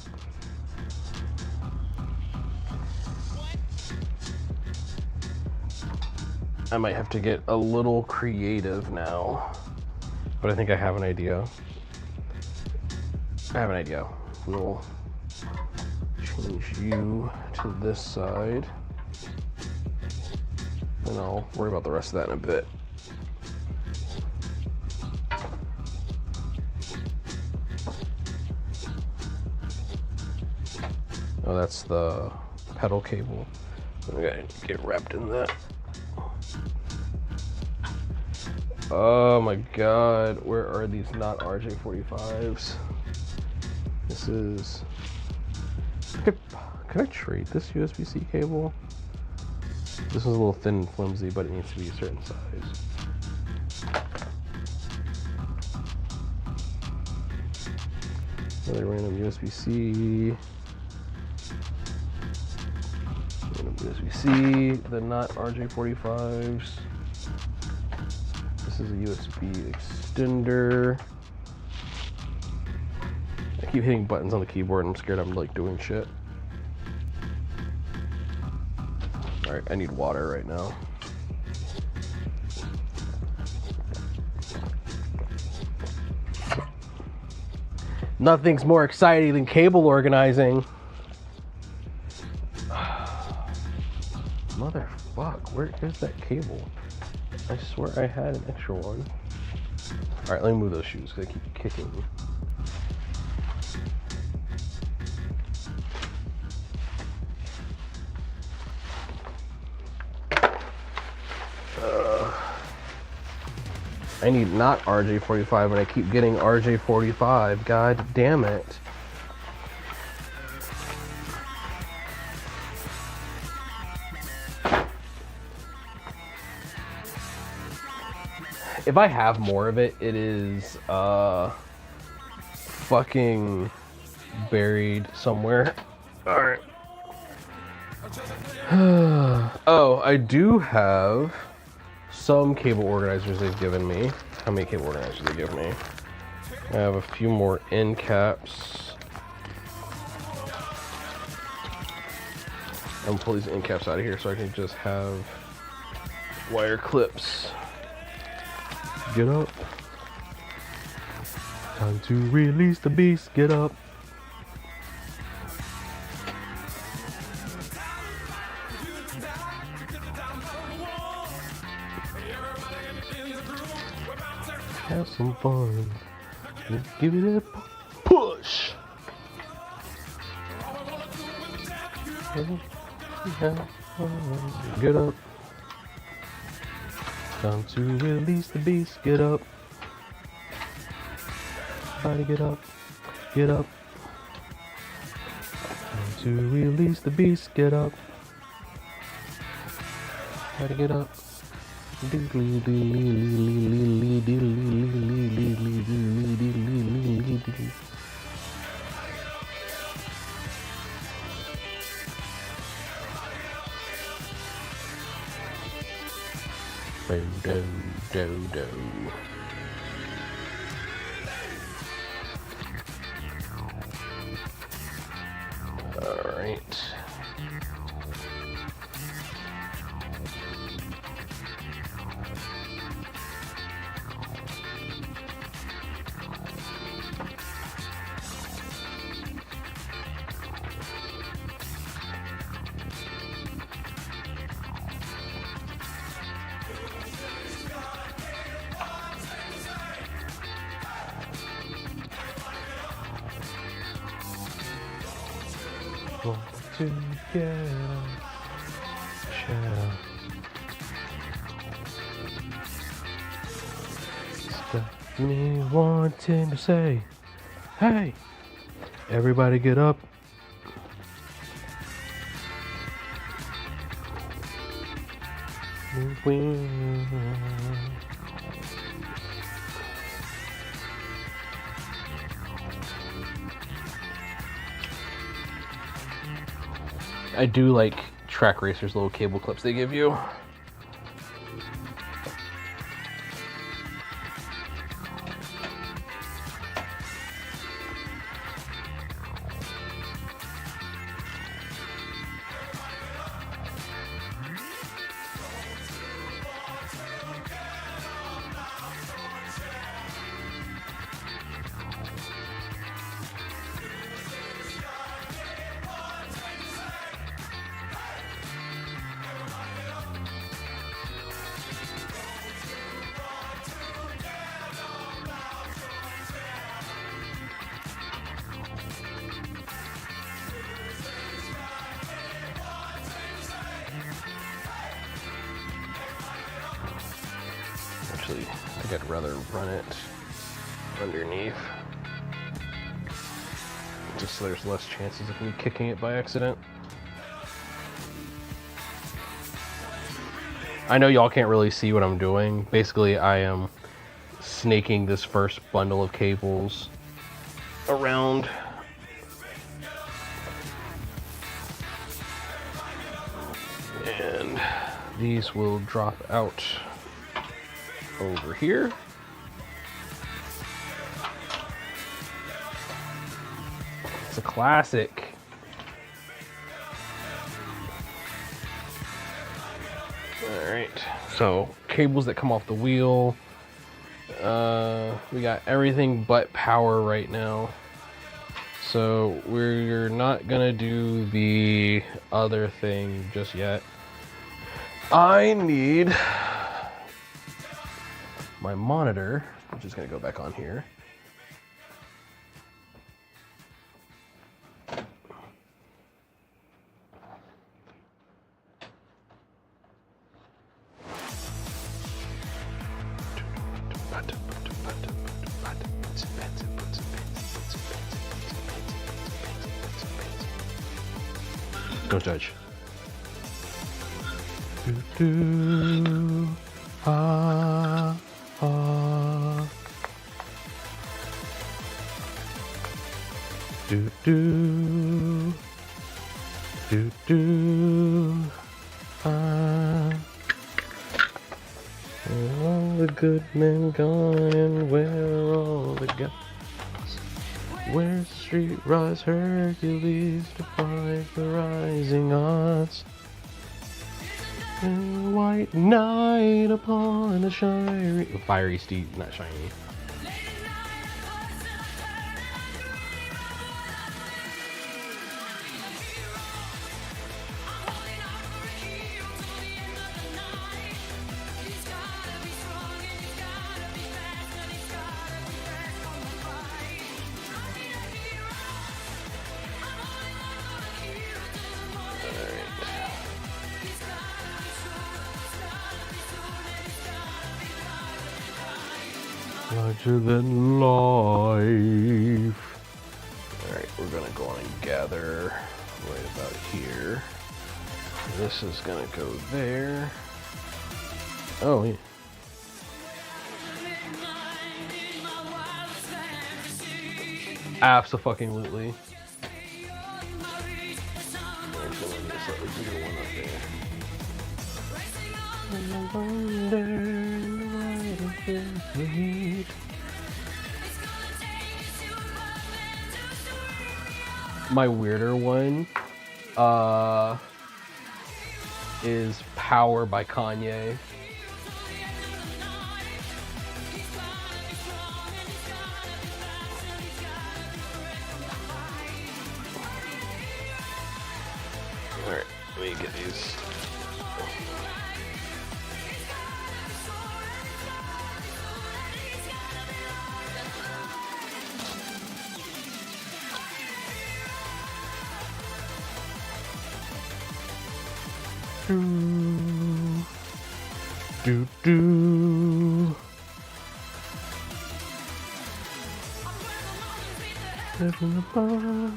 I might have to get a little creative now, but I think I have an idea. We'll change you to this side, and I'll worry about the rest of that in a bit. Oh, that's the pedal cable. I gotta get wrapped in that. Oh my god, where are these not RJ45s? This is... Can I trade this USB-C cable? This is a little thin and flimsy, but it needs to be a certain size. Another random USB-C. Random USB-C, the not RJ45s. This is a USB extender. I keep hitting buttons on the keyboard and I'm scared I'm like doing shit. Alright, I need water right now. Nothing's more exciting than cable organizing. Motherfuck, where is that cable? I swear I had an extra one. Alright, let me move those shoes because I keep kicking. I need not RJ45 and I keep getting RJ45. God damn it. If I have more of it, it is fucking buried somewhere. Alright. Oh, I do have some cable organizers they've given me. How many cable organizers they give me? I have a few more end caps. I'm gonna pull these end caps out of here so I can just have wire clips. Get up. Time to release the beast. Get up. Have some fun. Give it a push. Get up. Time to release the beast. Get up. Everybody get up. Get up. Time to release the beast. Get up. Everybody get up. Do. All right. Together, share. Stop me wanting to say, hey, everybody get up. I do like Track Racer's little cable clips they give you. Actually, I think I'd rather run it underneath, just so there's less chances of me kicking it by accident. I know y'all can't really see what I'm doing. Basically, I am snaking this first bundle of cables around. And these will drop out over here. It's a classic. All right, so cables that come off the wheel. We got everything but power right now. So we're not gonna do the other thing just yet. I need my monitor, which is gonna go back on here. Don't judge. Do do. All the good men gone, and where are all the gods? Where's street rise Hercules to fight the rising odds? And white knight upon a fiery steed, not shiny. Larger than life. Alright, we're gonna go on and gather right about here. This is gonna go there. Oh, yeah. Abso-fucking-lutely. My weirder one is Power by Kanye. Alright, let me get these. Do do. Heaven above.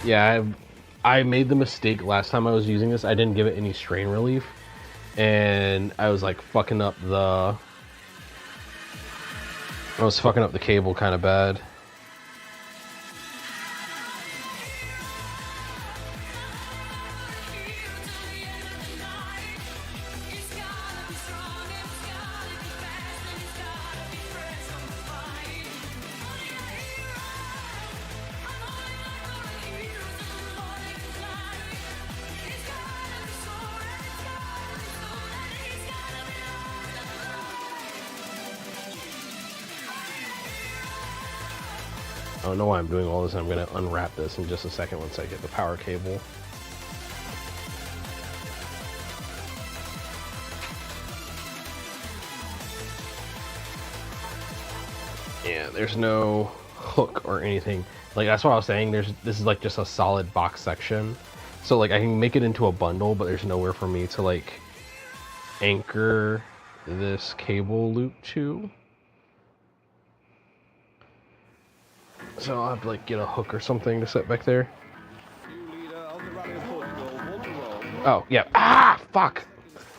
Yeah, I made the mistake last time I was using this. I didn't give it any strain relief, and I was like fucking up the cable kind of bad. I don't know why I'm doing all this. I'm going to unwrap this in just a second once I get the power cable. Yeah, there's no hook or anything. Like, that's what I was saying. This is like just a solid box section. So like I can make it into a bundle, but there's nowhere for me to like anchor this cable loop to. So I'll have to like get a hook or something to set back there. Oh, yeah. Ah, fuck.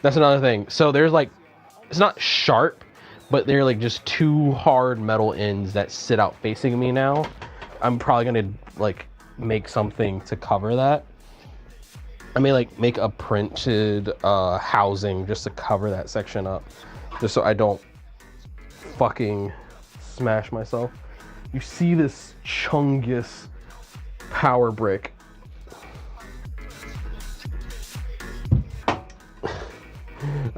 That's another thing. So there's like, it's not sharp, but they're like just two hard metal ends that sit out facing me now. I'm probably gonna like make something to cover that. I may like make a printed housing just to cover that section up, just so I don't fucking smash myself. You see this chungus power brick.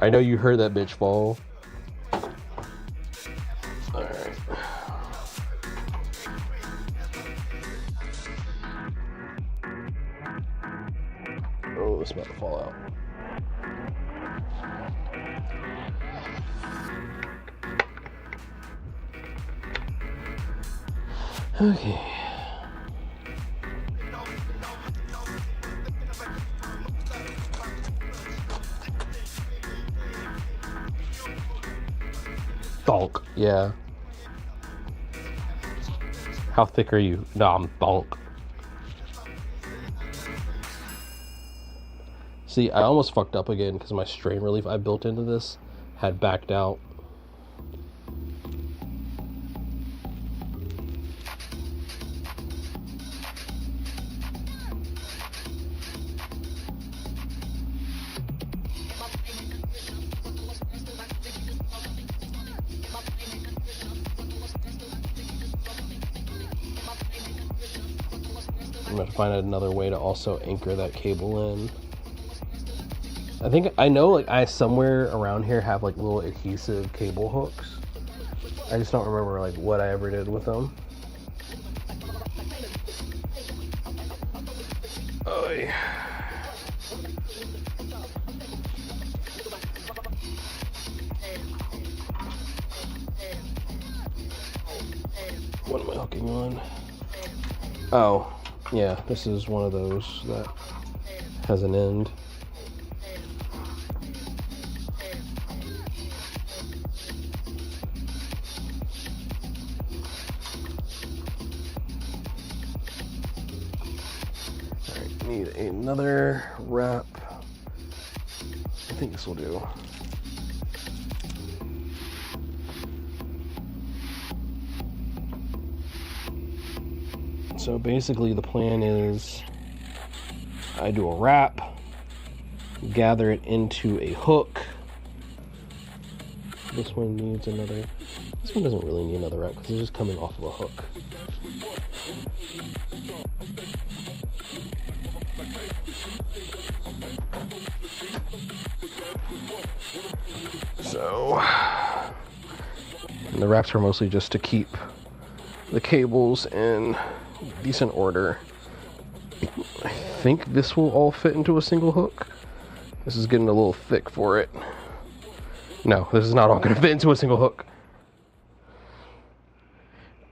I know you heard that bitch fall. Alright. Oh, it's about to fall out. Okay. Thonk, yeah. How thick are you? No, I'm thonk. See, I almost fucked up again because my strain relief I built into this had backed out. I'm gonna have to find another way to also anchor that cable in. I think I know, like, I somewhere around here have like little adhesive cable hooks. I just don't remember like what I ever did with them. Oh yeah. What am I hooking on? Oh, yeah, this is one of those that has an end. Alright, need another wrap. I think this will do. So basically the plan is I do a wrap, gather it into a hook. This one needs another, this one doesn't really need another wrap because it's just coming off of a hook. So, and the wraps are mostly just to keep the cables in decent order. I think this will all fit into a single hook. This is getting a little thick for it. No, this is not all going to fit into a single hook.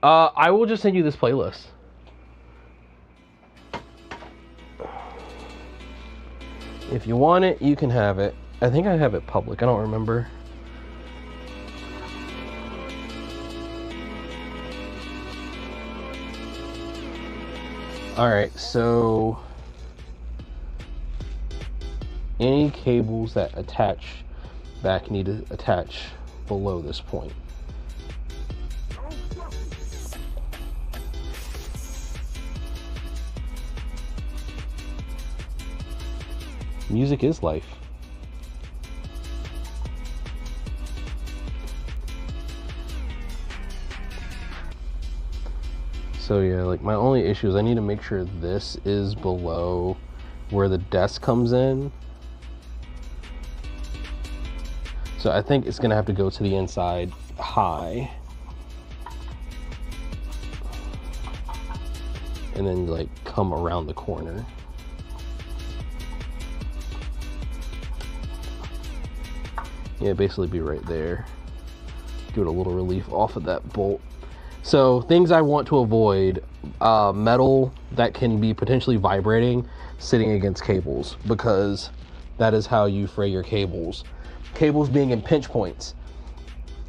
I will just send you this playlist. If you want it, you can have it. I think I have it public. I don't remember. Alright, so any cables that attach back need to attach below this point. Music is life. So yeah, like my only issue is I need to make sure this is below where the desk comes in. So I think it's gonna have to go to the inside high. And then like come around the corner. Yeah, basically be right there. Give it a little relief off of that bolt. So things I want to avoid, metal that can be potentially vibrating sitting against cables, because that is how you fray your cables. Cables being in pinch points,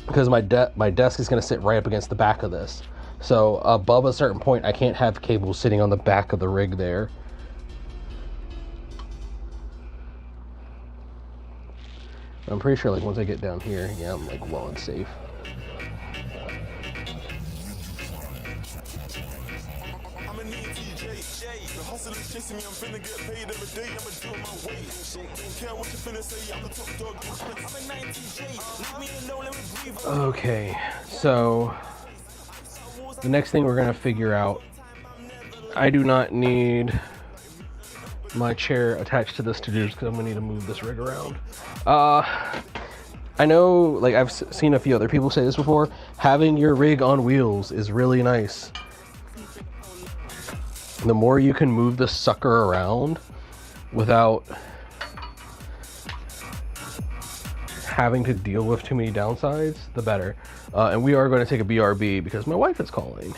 because my desk is going to sit right up against the back of this. So above a certain point, I can't have cables sitting on the back of the rig there. I'm pretty sure like once I get down here, yeah, I'm like well and safe. Okay, so the next thing we're gonna figure out, I do not need my chair attached to this to do because I'm gonna need to move this rig around. I know, like I've seen a few other people say this before, having your rig on wheels is really nice. The more you can move the sucker around without having to deal with too many downsides, the better. And we are going to take a BRB because my wife is calling.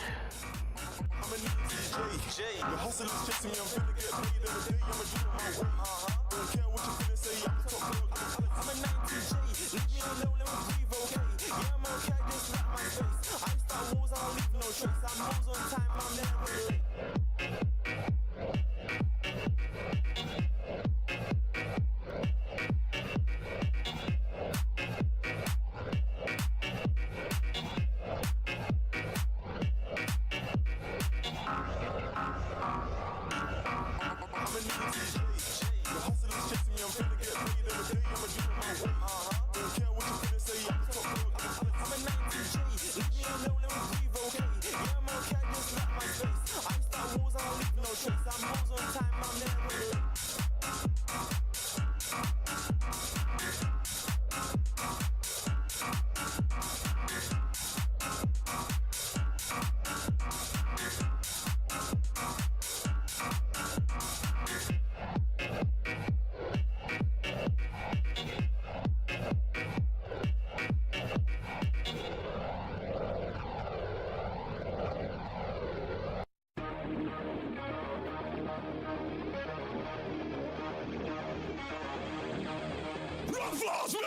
Peace.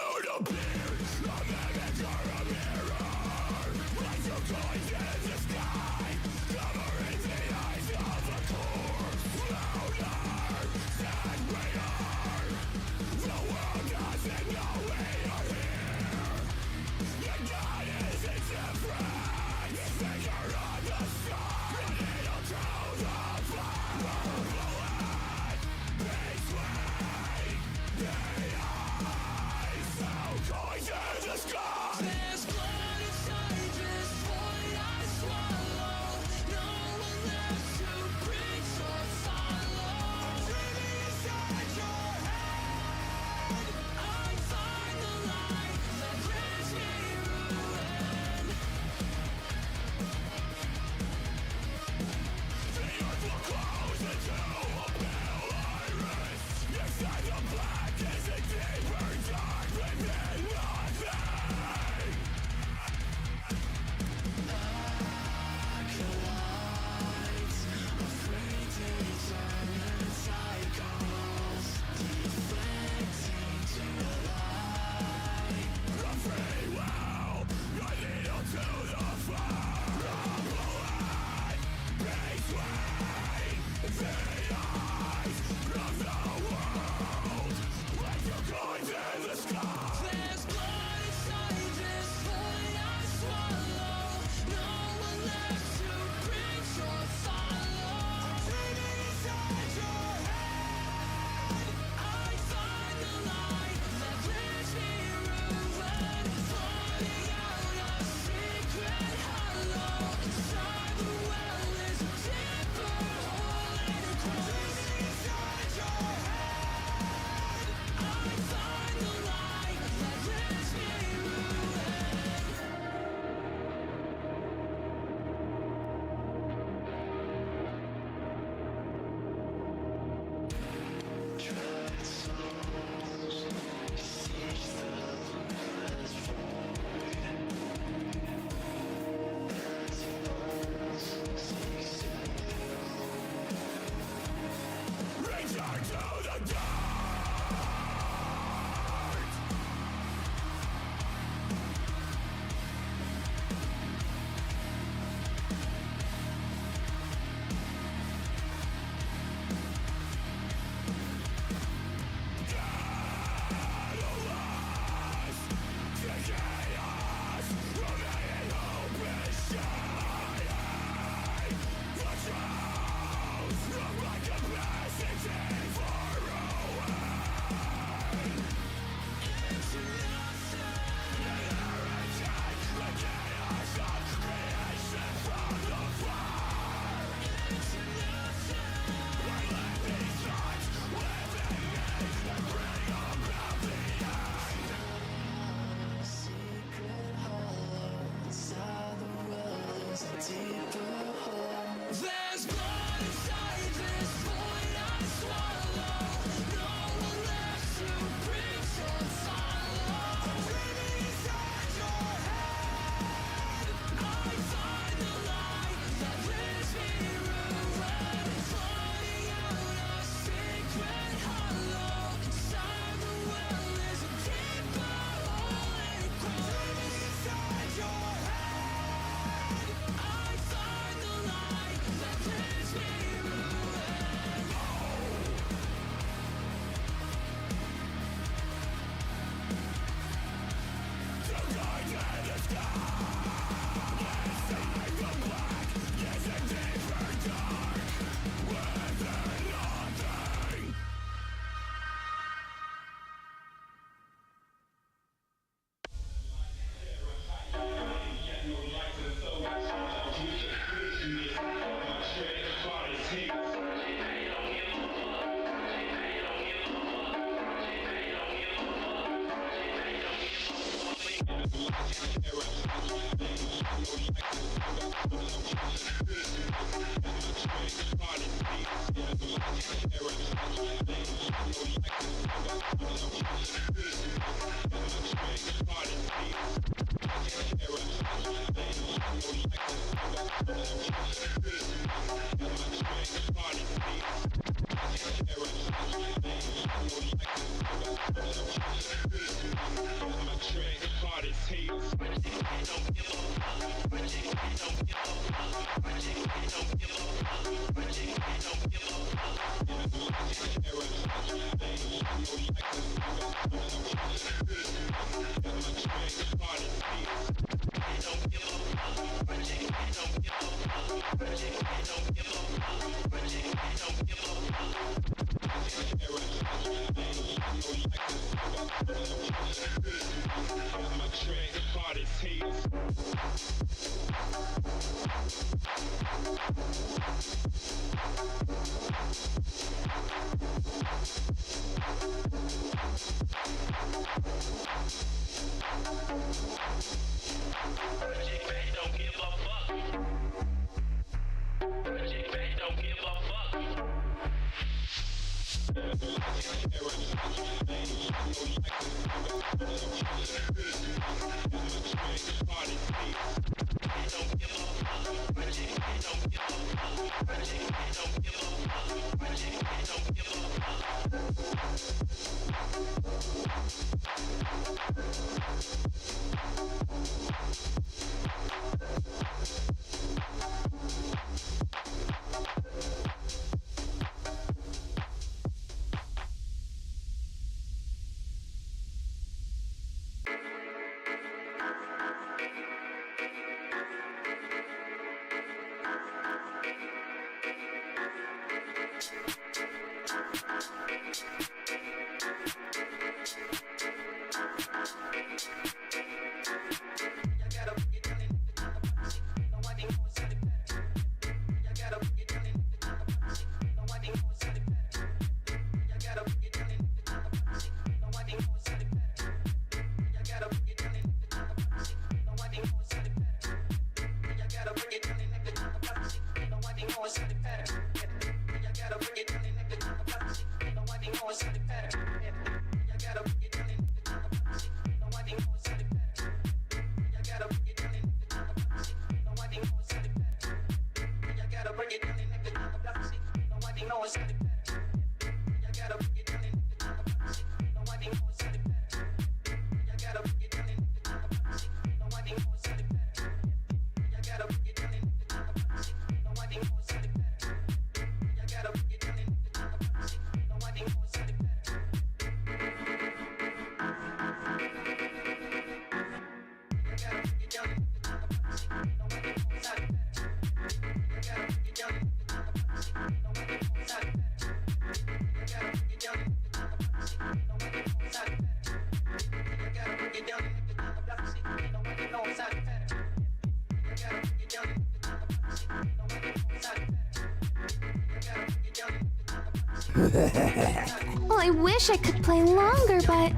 Well, I wish I could play longer, but...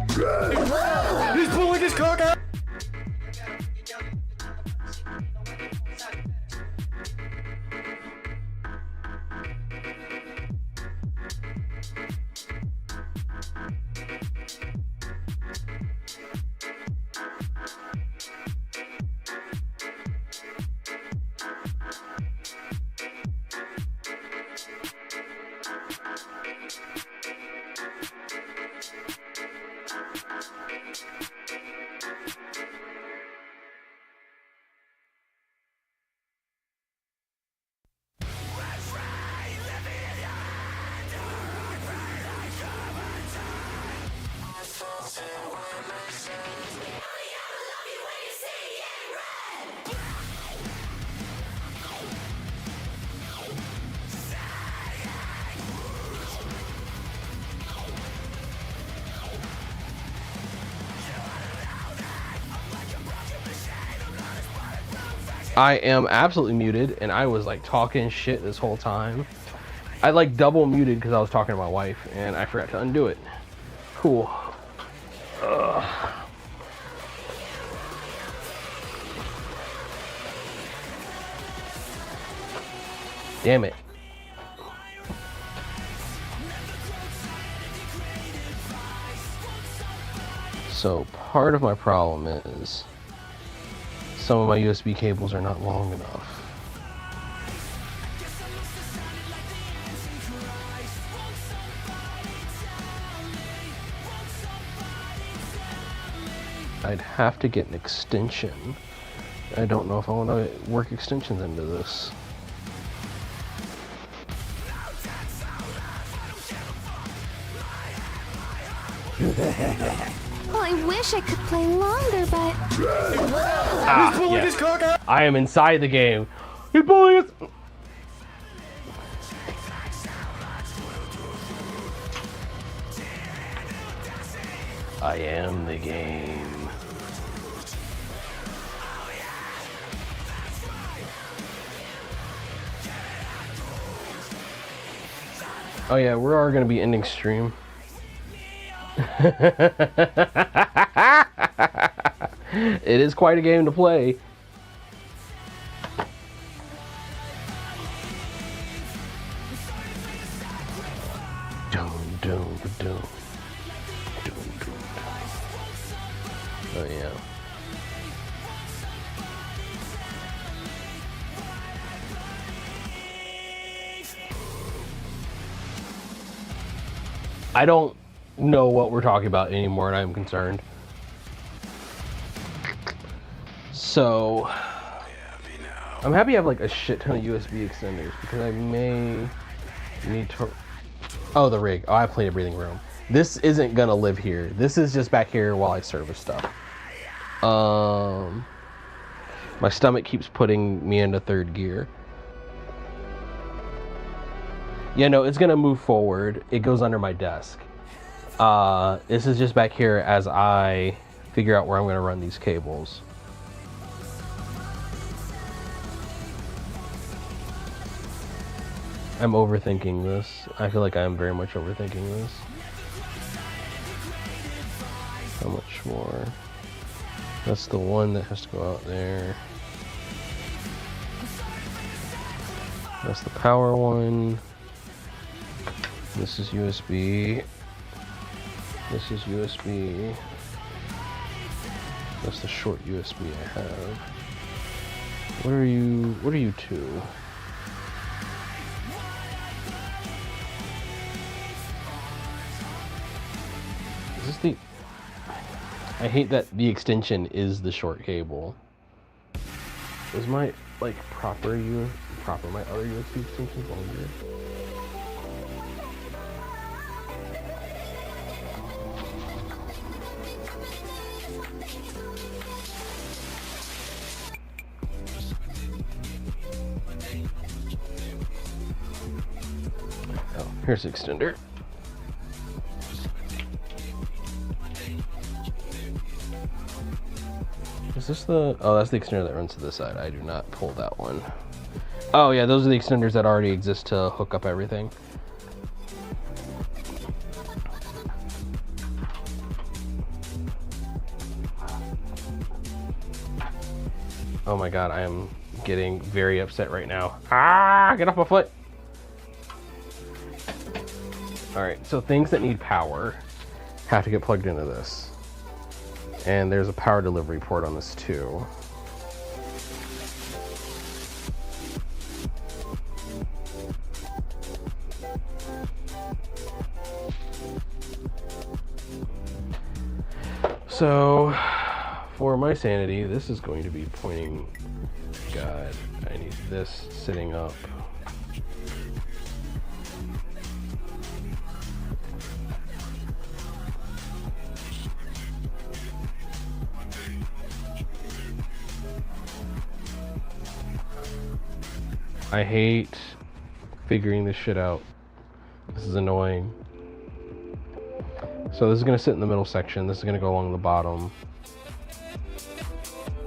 He's pulling his cock out! I am absolutely muted, and I was like talking shit this whole time. I like double muted because I was talking to my wife, and I forgot to undo it. Cool. Ugh. Damn it. So part of my problem is some of my USB cables are not long enough. I'd have to get an extension. I don't know if I want to work extensions into this. Well, I wish I could play longer, but... He's pulling his cock out! I am inside the game. He's pulling his... I am the game. Oh yeah, we are going to be ending stream. It is quite a game to play. Oh yeah. I don't know what we're talking about anymore, and I'm concerned. So, I'm happy I have like a shit ton of USB extenders because I may need to. Oh, the rig. Oh, I have plenty of breathing room. This isn't gonna live here. This is just back here while I service stuff. My stomach keeps putting me into third gear. Yeah, no, it's gonna move forward. It goes under my desk. This is just back here as I figure out where I'm gonna run these cables. I'm overthinking this. I feel like I am very much overthinking this. How much more? That's the one that has to go out there. That's the power one. This is USB. This is USB. That's the short USB I have. What are you two? Is this the... I hate that the extension is the short cable. Is my, like, my other USB extension longer? Oh, here's the extender. Is this the... Oh, that's the extender that runs to this side. I do not pull that one. Oh, yeah, those are the extenders that already exist to hook up everything. Oh my god, I am getting very upset right now. Ah, get off my foot! Alright, so things that need power have to get plugged into this. And there's a power delivery port on this too. So, for my sanity, this is going to be pointing... God, I need this sitting up. I hate figuring this shit out. This is annoying. So this is going to sit in the middle section. This is going to go along the bottom.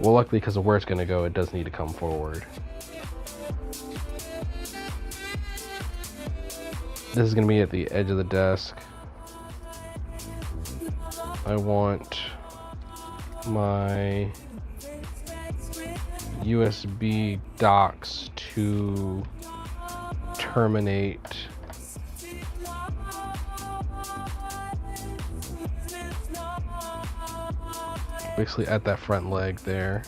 Well, luckily, because of where it's going to go, it does need to come forward. This is going to be at the edge of the desk. I want my USB docks to terminate basically at that front leg there.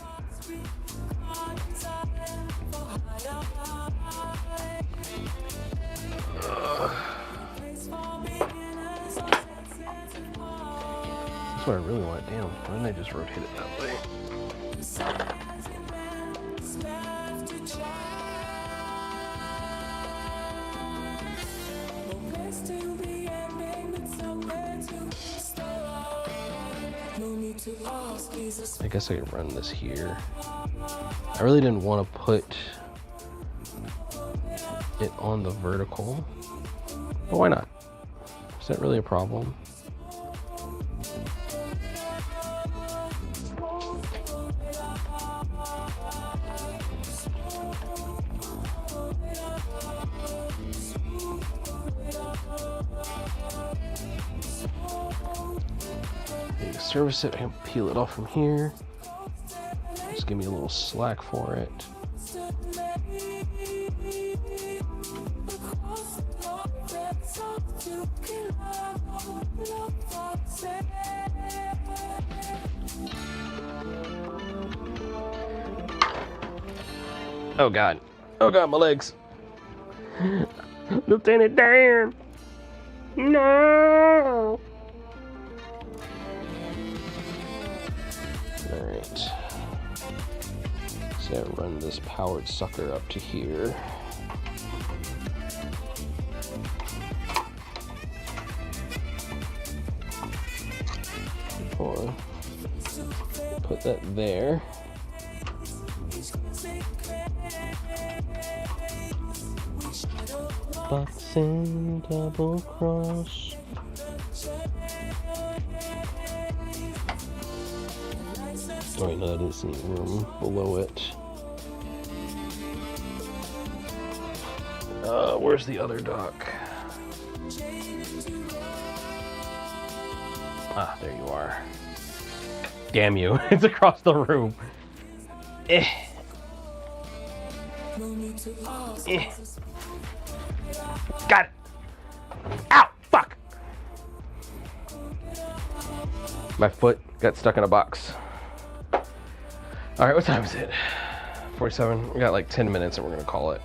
That's what I really want. Damn, why didn't I just rotate it that way? I guess I could run this here. I really didn't want to put it on the vertical, but why not? Is that really a problem? need to service it. I can peel it off from here. Just give me a little slack for it. Oh God. Oh God, my legs. Lieutenant Dan. No. Alright. So I run this powered sucker up to here. Or put that there. Boxing double cross. Oh wait, no, that is any room below it. Where's the other dock? Ah, there you are. Damn you, it's across the room. Eh. Eh. Got it. Ow, fuck. My foot got stuck in a box. All right, what time is it? 47. We got like 10 minutes and we're gonna call it.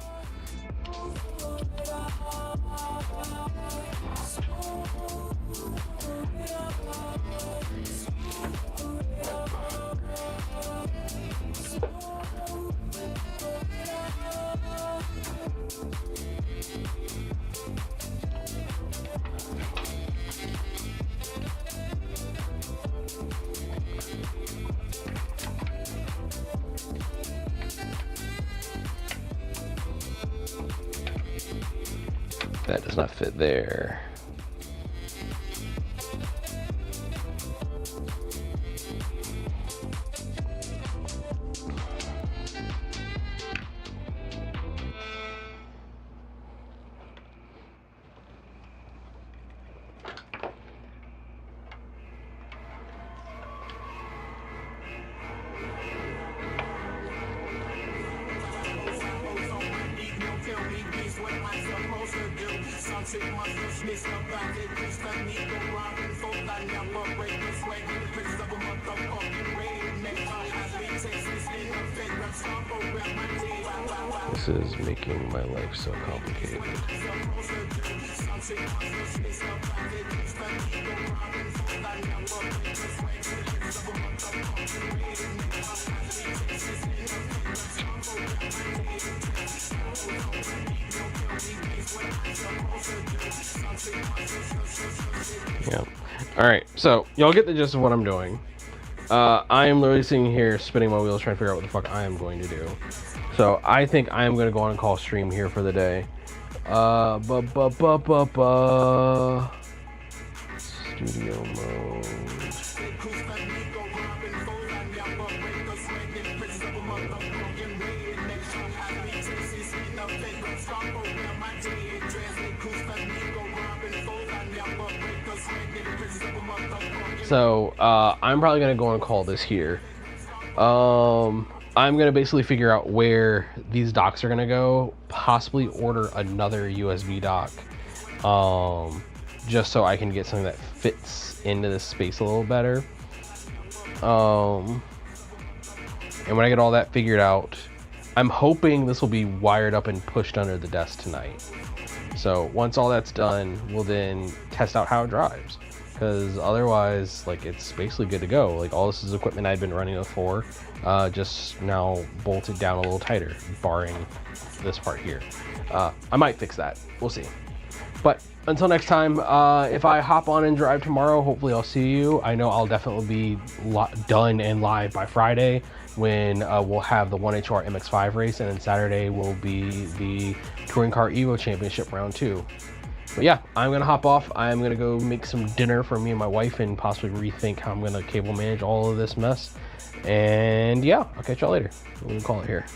That does not fit there. This is making my life so complicated. Yeah. Alright, so y'all get the gist of what I'm doing. I am literally sitting here spinning my wheels trying to figure out what the fuck I am going to do. So I think I am going to go on and call stream here for the day. Studio mode. So I'm probably gonna go and call this here. I'm gonna basically figure out where these docks are gonna go, possibly order another USB dock, just so I can get something that fits into this space a little better. And when I get all that figured out, I'm hoping this will be wired up and pushed under the desk tonight. So once all that's done, we'll then test out how it drives. Because otherwise, like, it's basically good to go. Like, all this is equipment I've been running before, just now bolted down a little tighter, barring this part here. I might fix that. We'll see. But until next time, if I hop on and drive tomorrow, hopefully I'll see you. I know I'll definitely be done and live by Friday, when we'll have the 1HR MX5 race, and then Saturday will be the Touring Car Evo Championship round 2. But yeah, I'm gonna hop off. I'm gonna go make some dinner for me and my wife and possibly rethink how I'm gonna cable manage all of this mess. And yeah, I'll catch y'all later. We'll call it here.